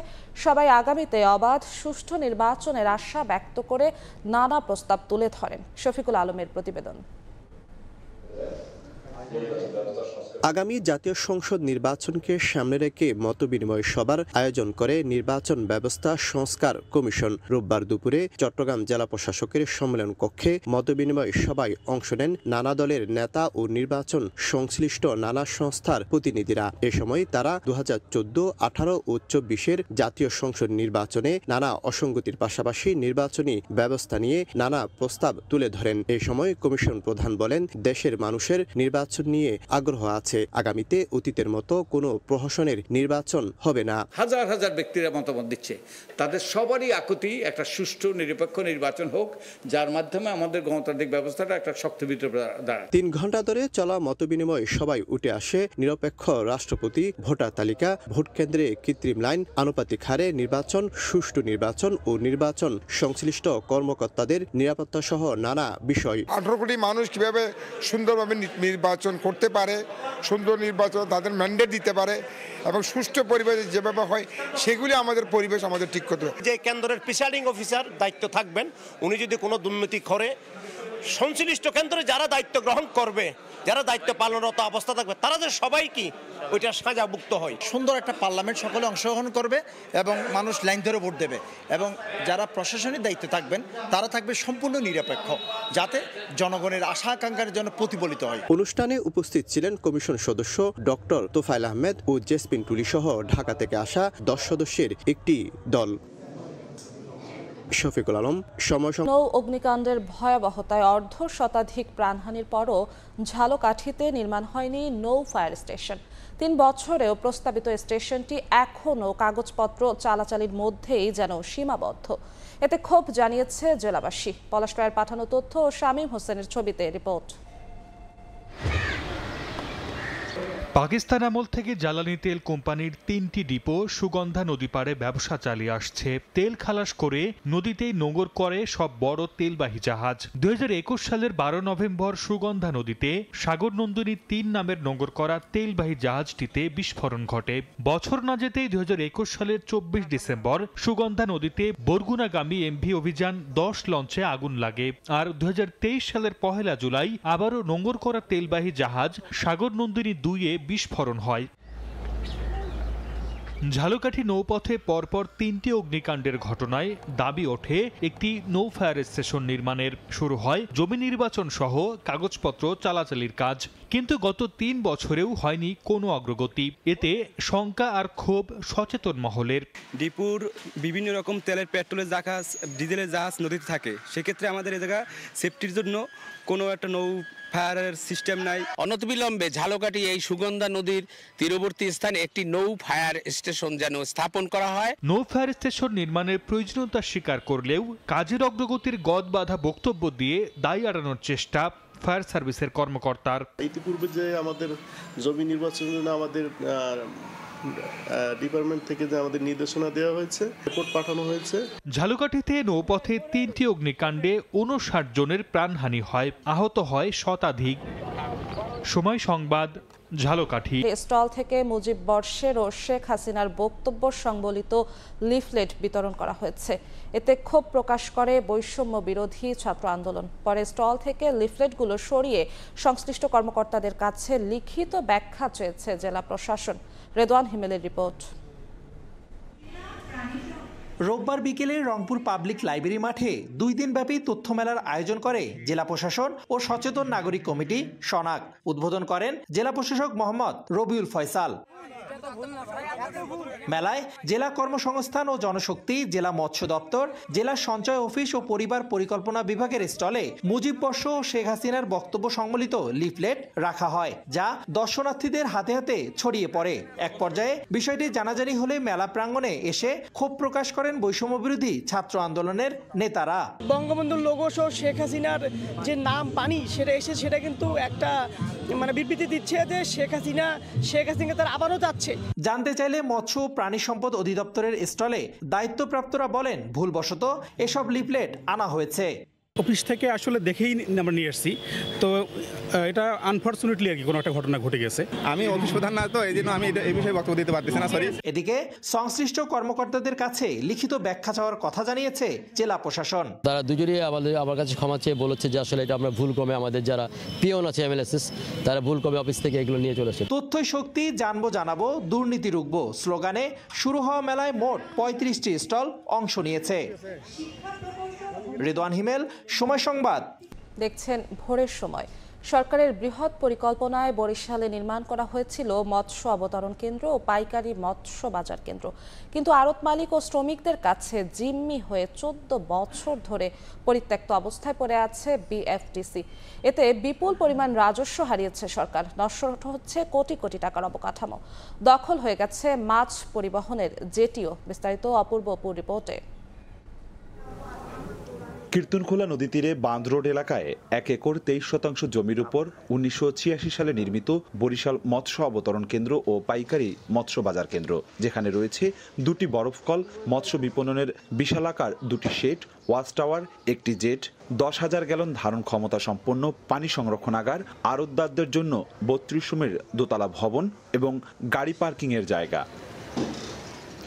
সবাই আগামীতে অবাধ সুষ্ঠু নির্বাচনের আশা ব্যক্ত করে নানা প্রস্তাব তুলে ধরেন। শফিকুল আলমের প্রতিবেদন। আগামী জাতীয় সংসদ নির্বাচনকে সামনে রেখে মতবিনিময় সভার আয়োজন করে নির্বাচন ব্যবস্থা সংস্কার কমিশন। রোববার দুপুরে চট্টগ্রাম জেলা প্রশাসকের সম্মেলন কক্ষে মতবিনিময় সভায় অংশ নেন নানা দলের নেতা ও নির্বাচন সংশ্লিষ্ট নানা সংস্থার প্রতিনিধিরা। এ সময় তারা 2014, 18 ও 24-এর জাতীয় সংসদ নির্বাচনে নানা অসঙ্গতির পাশাপাশি নির্বাচনী ব্যবস্থা নিয়ে নানা প্রস্তাব তুলে ধরেন। এ সময় কমিশন প্রধান বলেন, দেশের মানুষের নির্বাচন নিয়ে আগ্রহ আছে। আগামীতে অতীতের মতো কোনো প্রহসনের নির্বাচন হবে না। হাজার হাজার ব্যক্তিরা মতামত দিচ্ছে, তাদের সবারই আকুতি একটা সুষ্ঠু নিরপেক্ষ নির্বাচন হোক, যার মাধ্যমে আমাদের গণতান্ত্রিক ব্যবস্থাটা একটা শক্ত ভিত্তিতে দাঁড়ায়। 3 ঘন্টা ধরে চলা মতবিনিময় সভায় উঠে আসে নিরপেক্ষ রাষ্ট্রপতি, ভোটার তালিকা, ভোট কেন্দ্রে কৃত্রিম লাইন, আনুপাতিক হারে নির্বাচন, সুষ্ঠু নির্বাচন ও নির্বাচন সংশ্লিষ্ট কর্মকর্তাদের নিরাপত্তা সহ নানা বিষয়। 18 কোটি মানুষ কিভাবে সুন্দরভাবে নির্বাচন করতে পারে, সুন্দর নির্বাচন তাদের ম্যান্ডেট দিতে পারে এবং সুষ্ঠু পরিবেশ যেভাবে হয় সেগুলি আমাদের পরিবেশ আমাদের ঠিক করতে হবে। যে কেন্দ্রের প্রিসাইডিং অফিসার দায়িত্ব থাকবেন, উনি যদি কোনো দুর্নীতি করে, সংশ্লিষ্ট কেন্দ্রে যারা দায়িত্ব গ্রহণ করবে, যারা দায়িত্ব পালনরত অবস্থা থাকবে, তারা যে সবাই কি ওইটা সাজাভুক্ত হয়। সুন্দর একটা পার্লামেন্ট সকলে অংশগ্রহণ করবে এবং মানুষ লাইন ধরে ভোট দেবে এবং যারা প্রশাসনিক দায়িত্বে থাকবেন তারা থাকবে সম্পূর্ণ নিরপেক্ষ, যাতে জনগণের আশা আকাঙ্ক্ষার জন্য প্রতিফলিত হয়। অনুষ্ঠানে উপস্থিত ছিলেন কমিশন সদস্য ডক্টর তোফায়েল আহমেদ ও জেসমিন টুলি সহ ঢাকা থেকে আসা 10 সদস্যের একটি দল। শফিকুল আলম, সময়। নৌ অগ্নিকাণ্ডের ভয়াবহতায় অর্ধশতাধিক প্রাণহানির পরও ঝালকাঠিতে নির্মাণ হয়নি নৌ ফায়ার স্টেশন। 3 বছরেও প্রস্তাবিত স্টেশনটি এখনও কাগজপত্র চালাচালির মধ্যেই যেন সীমাবদ্ধ। এতে ক্ষোভ জানিয়েছে জেলাবাসী। পলাশ রায়ের পাঠানো তথ্য ও শামীম হোসেনের ছবিতে রিপোর্ট। পাকিস্তান আমল থেকে জ্বালানি তেল কোম্পানির 3টি ডিপো সুগন্ধা নদী পাড়ে ব্যবসা চালিয়ে আসছে। তেল খালাস করে নদীতেই নোঙর করে সব বড় তেলবাহী জাহাজ। 2021 সালের 12 নভেম্বর সুগন্ধা নদীতে সাগর নন্দিনী 3 নামের নোঙর করা তেলবাহী জাহাজটিতে বিস্ফোরণ ঘটে। বছর না যেতেই 2021 সালের 24 ডিসেম্বর সুগন্ধা নদীতে বরগুনাগামী এমভি অভিযান 10 লঞ্চে আগুন লাগে। আর 2023 সালের 1 জুলাই আবারও নোঙর করা তেলবাহী জাহাজ সাগর নন্দিনী 2-এ বিস্ফোরণ হয়। ঝালকাঠি নৌপথে পরপর 3টি অগ্নিকাণ্ডের ঘটনায় দাবি ওঠে একটি নৌ ফায়ার স্টেশন নির্মাণের। শুরু হয় জমি নির্বাচন সহ কাগজপত্র চালাচালির কাজ, কিন্তু গত 3 বছরেও হয়নি কোনো অগ্রগতি। এতে শঙ্কা আর ক্ষোভ সচেতন মহলের। ডিপুর বিভিন্ন রকম তেলের, পেট্রোলের জাহাজ, ডিজেলের জাহাজ নদীতে থাকে, সেক্ষেত্রে আমাদের এ জায়গা সেফটির জন্য কোনো একটা নৌ ফায়ারের সিস্টেম নাই। অনতিবিলম্বে ঝালকাঠি এই সুগন্ধা নদীর তীরবর্তী স্থানে একটি নৌ ফায়ার স্টেশন যেন স্থাপন করা হয়। নৌ ফায়ার স্টেশন নির্মাণের প্রয়োজনীয়তা স্বীকার করলেও কাজের অগ্রগতির গদ বাঁধা বক্তব্য দিয়ে দায় এড়ানোর চেষ্টা ফায়ার সার্ভিসের কর্মকর্তার। ইতিপূর্বে যে আমাদের জমি নির্বাচনের জন্য আমাদের ডিপার্টমেন্ট থেকে যে আমাদের নির্দেশনা দেওয়া হয়েছে, রিপোর্ট পাঠানো হয়েছে। ঝালকাঠিতে নৌপথে ৩টি অগ্নিকাণ্ডে ৫৯ জনের প্রাণহানি হয়, আহত হয় শতাধিক। সময় সংবাদ, ঝালকাঠি। স্টল থেকে মুজিব বর্ষের ও শেখ হাসিনার বক্তব্য সংবলিত লিফলেট বিতরণ করা হয়েছে। এতে ক্ষোভ প্রকাশ করে বৈষম্য বিরোধী ছাত্র আন্দোলন। পরে স্টল থেকে লিফলেটগুলো সরিয়ে সংশ্লিষ্ট কর্মকর্তাদের কাছে লিখিত ব্যাখ্যা চেয়েছে জেলা প্রশাসন। রেদওয়ান হিমেলের রিপোর্ট। রোববার বিকেলে রংপুর পাবলিক লাইব্রেরি মাঠে 2 দিনব্যাপী তথ্য মেলার আয়োজন করে জেলা প্রশাসন ও সচেতন নাগরিক কমিটি সনাক। উদ্বোধন করেন জেলা প্রশাসক মোহাম্মদ রবিউল ফয়সাল। মেলায় জেলা কর্মসংস্থান ও জনশক্তি, জেলা মৎস্য দপ্তর, জেলা সঞ্চয় অফিস ও পরিবার পরিকল্পনা বিভাগের স্টলে মুজিব বর্ষ ও শেখ হাসিনার বক্তব্য সম্বলিত লিফলেট রাখা হয়, যা দর্শনার্থীদের হাতে হাতে ছড়িয়ে পড়ে। এক পর্যায়ে বিষয়টি জানাজানি হলে মেলা প্রাঙ্গণে এসে ক্ষোভ প্রকাশ করেন বৈষম্য বিরোধী ছাত্র আন্দোলনের নেতারা। বঙ্গবন্ধুর লোগো সহ শেখ হাসিনার যে নাম পানি সেটা কিন্তু একটা বিবৃতি দিচ্ছে যে শেখ হাসিনা তার আবারও যাচ্ছে। জানতে চাইলে মৎস্য ও প্রাণী সম্পদ অধিদপ্তরের স্টলে দায়িত্বপ্রাপ্তরা বলেন ভুলবশত এসব লিফলেট আনা হয়েছে। অফিস থেকে আসলে দেখেই আমরা নিয়ে এসেছি, তো এটা আনফরচুনেটলি আর কি কোনো একটা ঘটনা ঘটে গেছে। আমি অফিস প্রধান না, তো এই জন্য আমি এই বিষয়ে বক্তব্য দিতে পারতেছি না, সরি। এদিকে সংশ্লিষ্ট কর্মকর্তাদের কাছে লিখিত ব্যাখ্যা চাওয়ার কথা জানিয়েছে জেলা প্রশাসন। তারা দুজনেই আমার কাছে ক্ষমা চেয়ে বলেছে যে আসলে এটা আমরা ভুলক্রমে আমাদের যারা পিয়ন আছে এমএলএসএস তারা ভুলক্রমে অফিস থেকে এগুলো নিয়ে চলেছে। তথ্যই শক্তি, জানবো জানাবো, দুর্নীতি রুখবো স্লোগানে শুরু হওয়া মেলায় মোট 35টি স্টল অংশ নিয়েছে। রেদওয়ান হিমেল, সময় সংবাদ। দেখছেন ভোরের সময়। সরকারের বৃহৎ পরিকল্পনায় বরিশালে নির্মাণ করা হয়েছিল মৎস্য অবতরণ কেন্দ্র ও পাইকারি মৎস্য বাজার কেন্দ্র, কিন্তু আড়ত মালিক ও শ্রমিকদের কাছে জিম্মি হয়ে 14 বছর ধরে পরিত্যক্ত অবস্থায় পড়ে আছে বিএফটিসি। এতে বিপুল পরিমাণ রাজস্ব হারিয়েছে সরকার। নষ্ট হচ্ছে কোটি কোটি টাকার অবকাঠামো। দখল হয়ে গেছে মাছ পরিবহনের জেটিও। বিস্তারিত অপূর্ব অপুর রিপোর্টে। কীর্তনখোলা নদী তীরে বাঁধ রোড এলাকায় 1 একর 23% জমির উপর 1986 সালে নির্মিত বরিশাল মৎস্য অবতরণ কেন্দ্র ও পাইকারি মৎস্য বাজার কেন্দ্র, যেখানে রয়েছে 2টি বরফকল, মৎস্য বিপণনের বিশালাকার 2টি শেড, ওয়াচ টাওয়ার, 1টি জেট, 10,000 গ্যালন ধারণ ক্ষমতা সম্পন্ন পানি সংরক্ষণাগার, আড়তদারদের জন্য 32 রুমের দোতলা ভবন এবং গাড়ি পার্কিংয়ের জায়গা।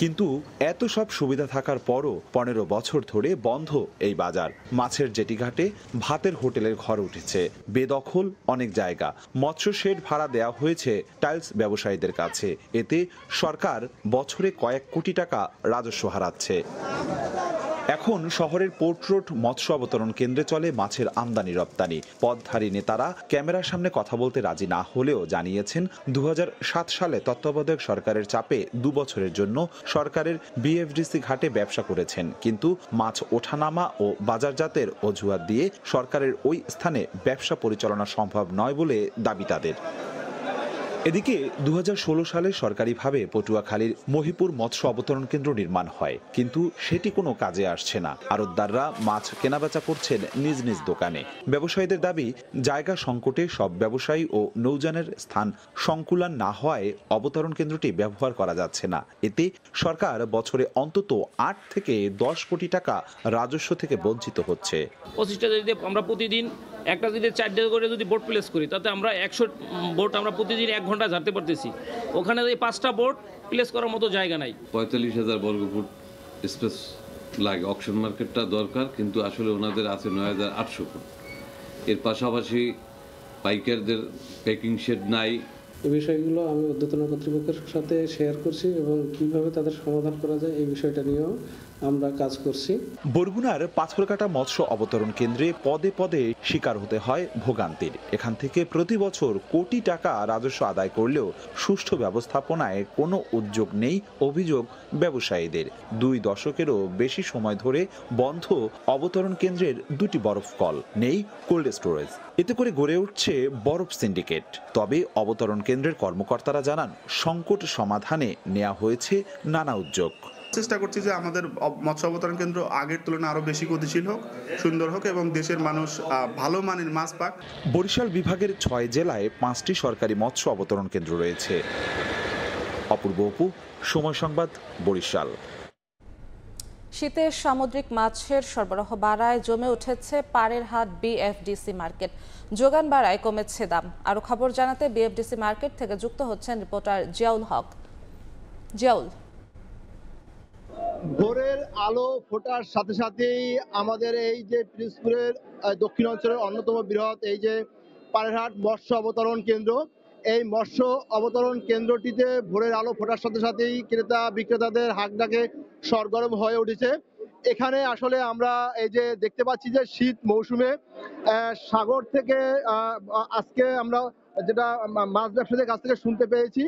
কিন্তু এত সব সুবিধা থাকার পরও 15 বছর ধরে বন্ধ এই বাজার। মাছের জেটিঘাটে ভাতের হোটেলের ঘর উঠেছে, বেদখল অনেক জায়গা। মৎস্য শেড ভাড়া দেওয়া হয়েছে টাইলস ব্যবসায়ীদের কাছে। এতে সরকার বছরে কয়েক কোটি টাকা রাজস্ব হারাচ্ছে। এখন শহরের পোর্ট রোড মৎস্য অবতরণ কেন্দ্রে চলে মাছের আমদানি রপ্তানি। পদধারী নেতারা ক্যামেরার সামনে কথা বলতে রাজি না হলেও জানিয়েছেন 2007 সালে তত্ত্বাবধায়ক সরকারের চাপে 2 বছরের জন্য সরকারের বিএফডিসি ঘাটে ব্যবসা করেছেন, কিন্তু মাছ ওঠানামা ও বাজারজাতের অজুহাত দিয়ে সরকারের ওই স্থানে ব্যবসা পরিচালনা সম্ভব নয় বলে দাবি তাদের। এদিকে 2016 সালে সরকারিভাবে পটুয়াখালীর মহিপুর মৎস্য অবতরণ কেন্দ্র নির্মাণ হয়, কিন্তু সেটি কোনো কাজে আসছে না। আড়তদাররা মাছ কেনাবেচা করছেন নিজ নিজ দোকানে। ব্যবসায়ীদের দাবি, জায়গা সংকটে সব ব্যবসায়ী ও নৌযানের স্থান সংকুলান না হওয়ায় অবতরণ কেন্দ্রটি ব্যবহার করা যাচ্ছে না। এতে সরকার বছরে অন্তত 8 থেকে 10 কোটি টাকা রাজস্ব থেকে বঞ্চিত হচ্ছে। 25টা যদি আমরা প্রতিদিন একটা যদি 4টা করে যদি বোট প্লেস করি, তাতে আমরা 100 বোট আমরা প্রতিদিন 1 ঘন্টা ঝাড়তে পারতেছি। ওখানে এই 5টা বোট প্লেস করার মতো জায়গা নাই। 45,000 বর্গফুট স্পেস লাগে। অকশন মার্কেটটা দরকার, কিন্তু আসলে ওনাদের আছে 9,800 ফুট। এর পাশাপাশি পাইকারদের প্যাকিং শেড নাই। এই বিষয়গুলো আমি ঊর্ধ্বতন কর্তৃপক্ষের সাথে শেয়ার করছি এবং কিভাবে তাদের সমাধান করা যায় এই বিষয়টা নিয়েও আমরা কাজ করছি। বরগুনার পাথরকাটা মৎস্য অবতরণ কেন্দ্রে পদে পদে শিকার হতে হয় ভোগান্তির। এখান থেকে প্রতি বছর কোটি টাকা রাজস্ব আদায় করলেও সুষ্ঠু ব্যবস্থাপনায় কোনো উদ্যোগ নেই অভিযোগ ব্যবসায়ীদের। 2 দশকেরও বেশি সময় ধরে বন্ধ অবতরণ কেন্দ্রের 2টি বরফ কল, নেই কোল্ড স্টোরেজ। এতে করে গড়ে উঠছে বরফ সিন্ডিকেট। তবে অবতরণ কেন্দ্রের কর্মকর্তারা জানান, সংকট সমাধানে নেওয়া হয়েছে নানা উদ্যোগ। চেষ্টা করছি যে আমাদের মৎস্য অবতরণ কেন্দ্র আগের তুলনায় আরো বেশি গতিশীল হোক, সুন্দর হোক এবং দেশের মানুষ ভালো মানের মাছ পাক। বরিশাল বিভাগের 6 জেলায় 5টি সরকারি মৎস্য অবতরণ কেন্দ্র রয়েছে। অপূর্ব অপু, সময় সংবাদ, বরিশাল। শীতে সামুদ্রিক মাছের সরবরাহ বাড়ায় জমে উঠেছে পাড়ের হাট বিএফডিসি মার্কেট। যোগান বাড়ায় কমেছে দাম। আরো খবর জানাতে বিএফডিসি মার্কেট থেকে যুক্ত হচ্ছেন রিপোর্টার জিয়াউল হক। জিয়াউল, ভোরের আলো ফোটার সাথে সাথেই আমাদের এই যে পিরোজপুরের দক্ষিণ অঞ্চলের অন্যতম বৃহৎ এই যে পাড়েরহাট মৎস্য অবতরণ কেন্দ্র, এই মৎস্য অবতরণ কেন্দ্রটিতে ভোরের আলো ফোটার সাথে সাথেই ক্রেতা বিক্রেতাদের হাঁকডাকে সরগরম হয়ে উঠেছে। এখানে আসলে আমরা এই যে দেখতে পাচ্ছি যে শীত মৌসুমে সাগর থেকে আজকে আমরা যেটা মাছ ব্যবসায়ীদের কাছ থেকে শুনতে পেয়েছি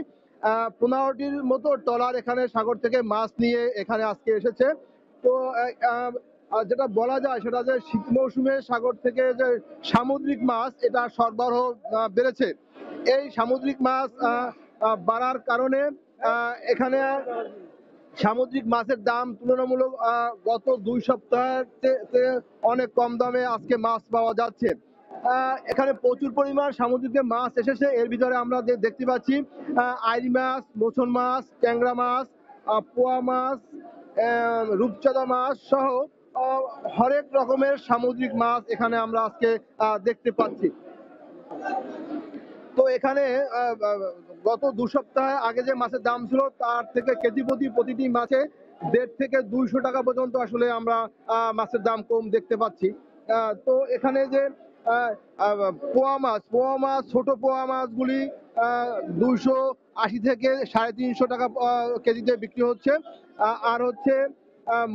15টির মতো ট্রলার এখানে সাগর থেকে মাছ নিয়ে এখানে আজকে এসেছে। তো যেটা বলা যায় সেটা যে শীত মৌসুমে সাগর থেকে যে সামুদ্রিক মাছ এটা সরবরাহ বেড়েছে। এই সামুদ্রিক মাছ বাড়ার কারণে এখানে সামুদ্রিক মাছের দাম তুলনামূলক গত 2 সপ্তাহে অনেক কম দামে আজকে মাছ পাওয়া যাচ্ছে। এখানে প্রচুর পরিমাণ সামুদ্রিক মাছ এসেছে। এর ভিতরে আমরা দেখতে পাচ্ছি আইড় মাছ, মোচন মাছ, ট্যাংরা মাছ, পোয়া মাছ, রূপচাঁদা মাছ সহ হরেক রকমের সামুদ্রিক মাছ এখানে আমরা আজকে দেখতে পাচ্ছি। তো এখানে গত 2 সপ্তাহ আগে যে মাছের দাম ছিল তার থেকে কেজি প্রতিটি মাছে 150 থেকে 200 টাকা পর্যন্ত আসলে আমরা মাছের দাম কম দেখতে পাচ্ছি। তো এখানে যে পোয়া মাছ ছোট পোয়া মাছগুলি 280 থেকে 350 টাকা কেজিতে বিক্রি হচ্ছে। আর হচ্ছে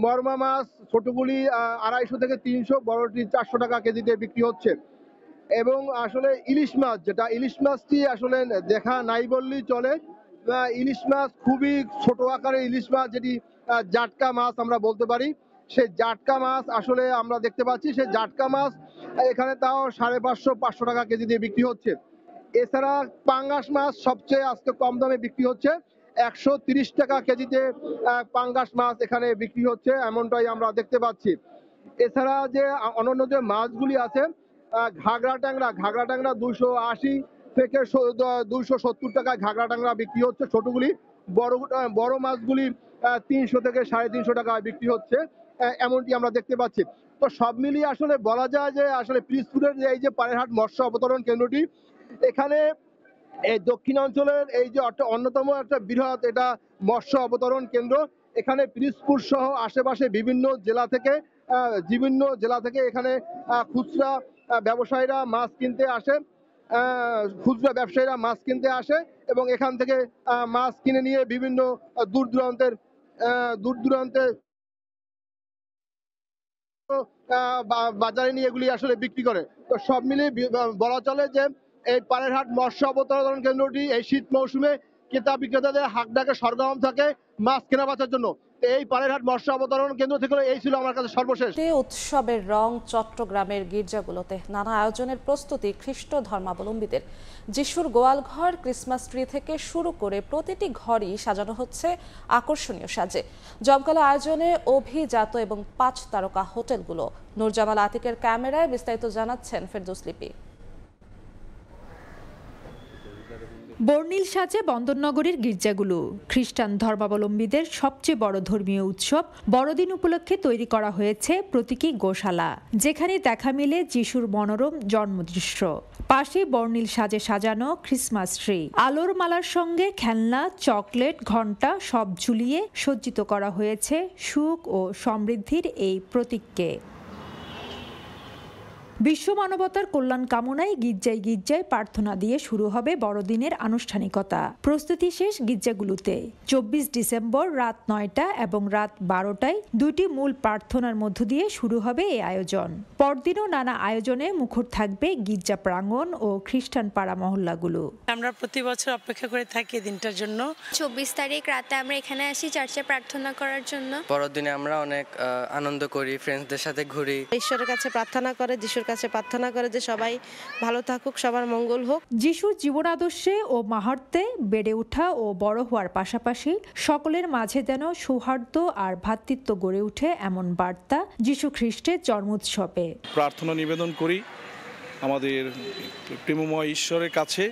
মরমা মাছ ছোটগুলি 250 থেকে 300, বড়টি 400 টাকা কেজিতে বিক্রি হচ্ছে। এবং আসলে ইলিশ মাছটি আসলে দেখা নাই বললেই চলে। ইলিশ মাছ খুবই ছোট আকারের ইলিশ মাছ, যেটি জাটকা মাছ আমরা বলতে পারি। সেই জাটকা মাছ আসলে আমরা দেখতে পাচ্ছি সেই জাটকা মাছ এখানে তাও 550-500 টাকা কেজি দিয়ে বিক্রি হচ্ছে। এছাড়া পাঙ্গাস মাছ সবচেয়ে আজকে কম দামে বিক্রি হচ্ছে, 130 টাকা কেজিতে পাঙ্গাস মাছ এখানে বিক্রি হচ্ছে, এমনটাই আমরা দেখতে পাচ্ছি। এছাড়া যে অন্যান্য যে মাছগুলি আছে ঘাগরা ট্যাংরা 280 থেকে 270 টাকায় ঘাগরা ট্যাংরা বিক্রি হচ্ছে ছোটগুলি। বড় মাছগুলি 300 থেকে 350 টাকায় বিক্রি হচ্ছে, এমনটি আমরা দেখতে পাচ্ছি। তো সব মিলিয়ে আসলে বলা যায় যে আসলে পিরোজপুরের এই যে পাড়েরহাট মৎস্য অবতরণ কেন্দ্রটি এখানে এই দক্ষিণ অঞ্চলের এই যে অন্যতম একটা বৃহৎ এটা মৎস্য অবতরণ কেন্দ্র। এখানে পিরোজপুর সহ আশেপাশে বিভিন্ন জেলা থেকে এখানে খুচরা ব্যবসায়ীরা মাছ কিনতে আসে এবং এখান থেকে মাছ কিনে নিয়ে বিভিন্ন দূর দূরান্তের বাজারে নিয়ে এগুলি আসলে বিক্রি করে। তো সব মিলিয়ে বলা চলে যে এই পাড়েরহাট মৎস্য অবতরণ কেন্দ্রটি এই শীত মৌসুমে ক্রেতা বিক্রেতাদের হাঁকডাকে সরগরম থাকে মাছ কেনা বেচার জন্য। এই পাড়েরহাট মৎস্য অবতরণ কেন্দ্র থেকে এই ছিল আমার কাছে সর্বশেষ। উৎসবের রং চট্টগ্রামের গির্জাগুলোতে নানা আয়োজনের প্রস্তুতি খ্রিস্ট ধর্মাবলম্বীদের। যিশুর গোয়ালঘর, ক্রিসমাস ট্রি থেকে শুরু করে প্রতিটি ঘরই সাজানো হচ্ছে আকর্ষণীয় সাজে। জমকালো আয়োজনে অভিজাত এবং 5 তারকা হোটেলগুলো। নূরজামাল আতিকের ক্যামেরায় বিস্তারিত জানাচ্ছেন ফেরদৌস লিপি। বর্ণিল সাজে বন্দরনগরীর গির্জাগুলো। খ্রিস্টান ধর্মাবলম্বীদের সবচেয়ে বড় ধর্মীয় উৎসব বড়দিন উপলক্ষে তৈরি করা হয়েছে প্রতীকী গোশালা, যেখানে দেখা মিলে যিশুর মনোরম জন্মদৃশ্য। পাশে বর্ণিল সাজে সাজানো ক্রিসমাস ট্রি, আলোর মালার সঙ্গে খেলনা, চকলেট, ঘণ্টা সব ঝুলিয়ে সজ্জিত করা হয়েছে সুখ ও সমৃদ্ধির এই প্রতীককে। বিশ্ব মানবতার কল্যাণ কামনায় গির্জায় প্রার্থনা দিয়ে শুরু হবে বড়দিনের আনুষ্ঠানিকতা। প্রস্তুতি শেষ গির্জাগুলোতে। 24 ডিসেম্বর রাত 9টা এবং রাত 12টায় 2টি মূল প্রার্থনার মধ্য দিয়ে শুরু হবে এই আয়োজন। পরদিনও নানা আয়োজনে মুখর থাকবে গির্জা প্রাঙ্গণ ও খ্রিস্টান পাড়া মহল্লাগুলো। আমরা প্রতি বছর অপেক্ষা করে থাকি দিনটার জন্য। 24 তারিখ রাতে আমরা এখানে আসি চার্চে প্রার্থনা করার জন্য। বড়দিনে আমরা অনেক আনন্দ করি, ফ্রেন্ডসদের সাথে ঘুরি। ঈশ্বরের কাছে প্রার্থনা করে, যিশুর কাছে প্রার্থনা করে যে সবাই ভালো থাকুক, সবার মঙ্গল হোক। যিশুর জীবন আদর্শে ও মাহাত্ম্যে বেড়ে ওঠা ও বড় হওয়ার পাশাপাশি সকলের মাঝে যেন সৌহার্দ্য আর ভ্রাতৃত্ব গড়ে ওঠে, এমন বার্তা যিশু খ্রিস্টের জন্মোৎসবে। প্রার্থনা নিবেদন করি আমাদের প্রেমময় ঈশ্বরের কাছে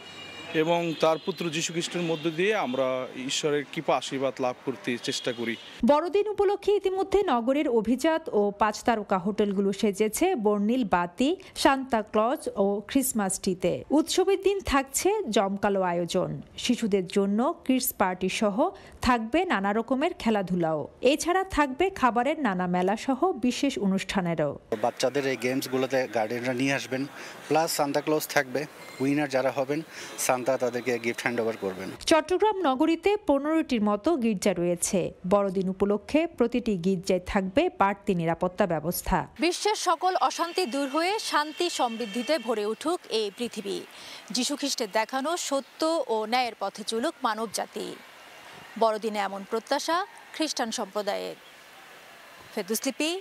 এবং তার পুত্র যীশু খ্রিস্টের মধ্য দিয়ে আমরা ঈশ্বরের কৃপা আশীর্বাদ লাভ করতে চেষ্টা করি। বড়দিন উপলক্ষে ইতিমধ্যে নগরের অভিজাত ও 5 তারকা হোটেলগুলো সেজেছে বর্ণিল বাতি, সান্তা ক্লজ ও ক্রিসমাস ট্রিতে। উৎসবের দিন থাকছে জমকালো আয়োজন। শিশুদের জন্য কিডস পার্টি সহ থাকবে নানা রকমের খেলাধুলাও। এছাড়া থাকবে খাবারের নানা মেলা সহ বিশেষ অনুষ্ঠানেরও। বাচ্চাদের এই গেমসগুলোতে গার্ডিয়ানরা নিয়ে আসবেন, প্লাস সান্তা ক্লজ থাকবে। উইনার যারা হবেন সান্তা তাদেরকে গিফট হ্যান্ড ওভার করবেন। চট্টগ্রাম নগরীতে 15টির মতো গির্জা রয়েছে। বড়দিন উপলক্ষে প্রতিটি গির্জায় থাকবে বাড়তি নিরাপত্তা ব্যবস্থা। বিশ্বের সকল অশান্তি দূর হয়ে শান্তি সমৃদ্ধিতে ভরে উঠুক এই পৃথিবী। যীশু খ্রিস্টের দেখানো সত্য ও ন্যায়ের পথে চলুক মানব জাতি। বড়দিনে এমন প্রত্যাশা খ্রিস্টান সম্প্রদায়ের। ফেরদৌস লিপি,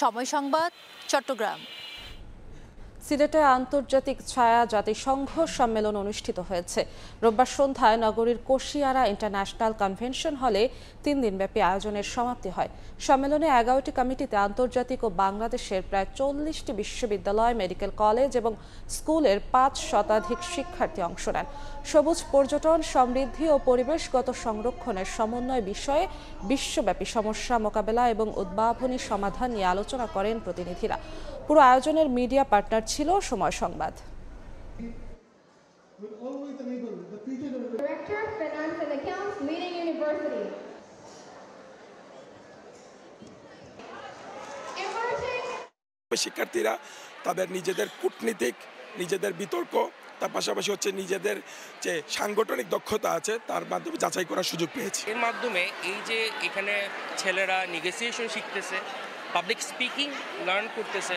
সময় সংবাদ, চট্টগ্রাম। সিলেটে আন্তর্জাতিক ছায়া জাতিসংঘ সম্মেলন অনুষ্ঠিত হয়েছে। রোববার সন্ধ্যায় নগরীর কোশিয়ারা ইন্টারন্যাশনাল কনভেনশন হলে 3 দিনব্যাপী আয়োজনের সমাপ্তি হয়। সম্মেলনে 11টি কমিটিতে আন্তর্জাতিক ও বাংলাদেশের প্রায় 40টি বিশ্ববিদ্যালয়, মেডিকেল কলেজ এবং স্কুলের 5 শতাধিক শিক্ষার্থী অংশ নেন। সবুজ পর্যটন, সমৃদ্ধি ও পরিবেশগত সংরক্ষণের সমন্বয় বিষয়ে বিশ্বব্যাপী সমস্যা মোকাবেলা এবং উদ্ভাবনী সমাধান নিয়ে আলোচনা করেন প্রতিনিধিরা। পুরো আয়োজনের মিডিয়া পার্টনার ছিল সময় সংবাদ। শিক্ষার্থীরা তাদের নিজেদের কূটনীতিক, নিজেদের বিতর্ক, তার পাশাপাশি হচ্ছে নিজেদের যে সাংগঠনিক দক্ষতা আছে তার মাধ্যমে যাচাই করার সুযোগ পেয়েছে। এর মাধ্যমে এই যে এখানে ছেলেরা নেগোসিয়েশন শিখতেছে, পাবলিক স্পিকিং লার্ন করতেছে,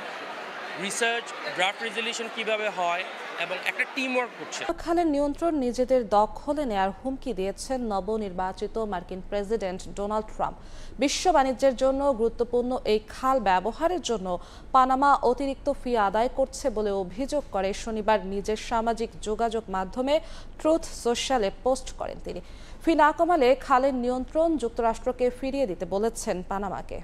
রিসার্চ, ড্রাফট রেজলিউশন কিভাবে হয় এবং একটা টিম ওয়ার্ক করছে। খালের নিয়ন্ত্রণ নিজেদের দখলে নেয়ার হুমকি দিয়েছেন নবনির্বাচিত মার্কিন প্রেসিডেন্ট ডোনাল্ড ট্রাম্প। বিশ্ব বাণিজ্যের জন্য গুরুত্বপূর্ণ এই খাল ব্যবহারের জন্য পানামা অতিরিক্ত ফি আদায় করছে বলে অভিযোগ করে শনিবার নিজের সামাজিক যোগাযোগ মাধ্যমে ট্রুথ সোশ্যালে পোস্ট করেন তিনি। ফি না কমালে খালের নিয়ন্ত্রণ যুক্তরাষ্ট্রকে ফিরিয়ে দিতে বলেছেন পানামাকে।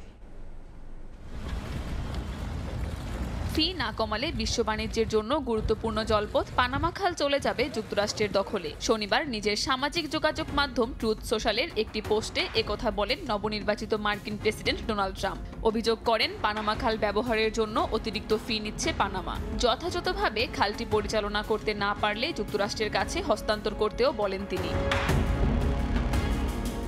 ফি না কমালে বিশ্ব বাণিজ্যের জন্য গুরুত্বপূর্ণ জলপথ পানামা খাল চলে যাবে যুক্তরাষ্ট্রের দখলে। শনিবার নিজের সামাজিক যোগাযোগ মাধ্যম ট্রুথ সোশ্যালের একটি পোস্টে একথা বলেন নবনির্বাচিত মার্কিন প্রেসিডেন্ট ডোনাল্ড ট্রাম্প। অভিযোগ করেন পানামা খাল ব্যবহারের জন্য অতিরিক্ত ফি নিচ্ছে পানামা। যথাযথভাবে খালটি পরিচালনা করতে না পারলে যুক্তরাষ্ট্রের কাছে হস্তান্তর করতেও বলেন তিনি।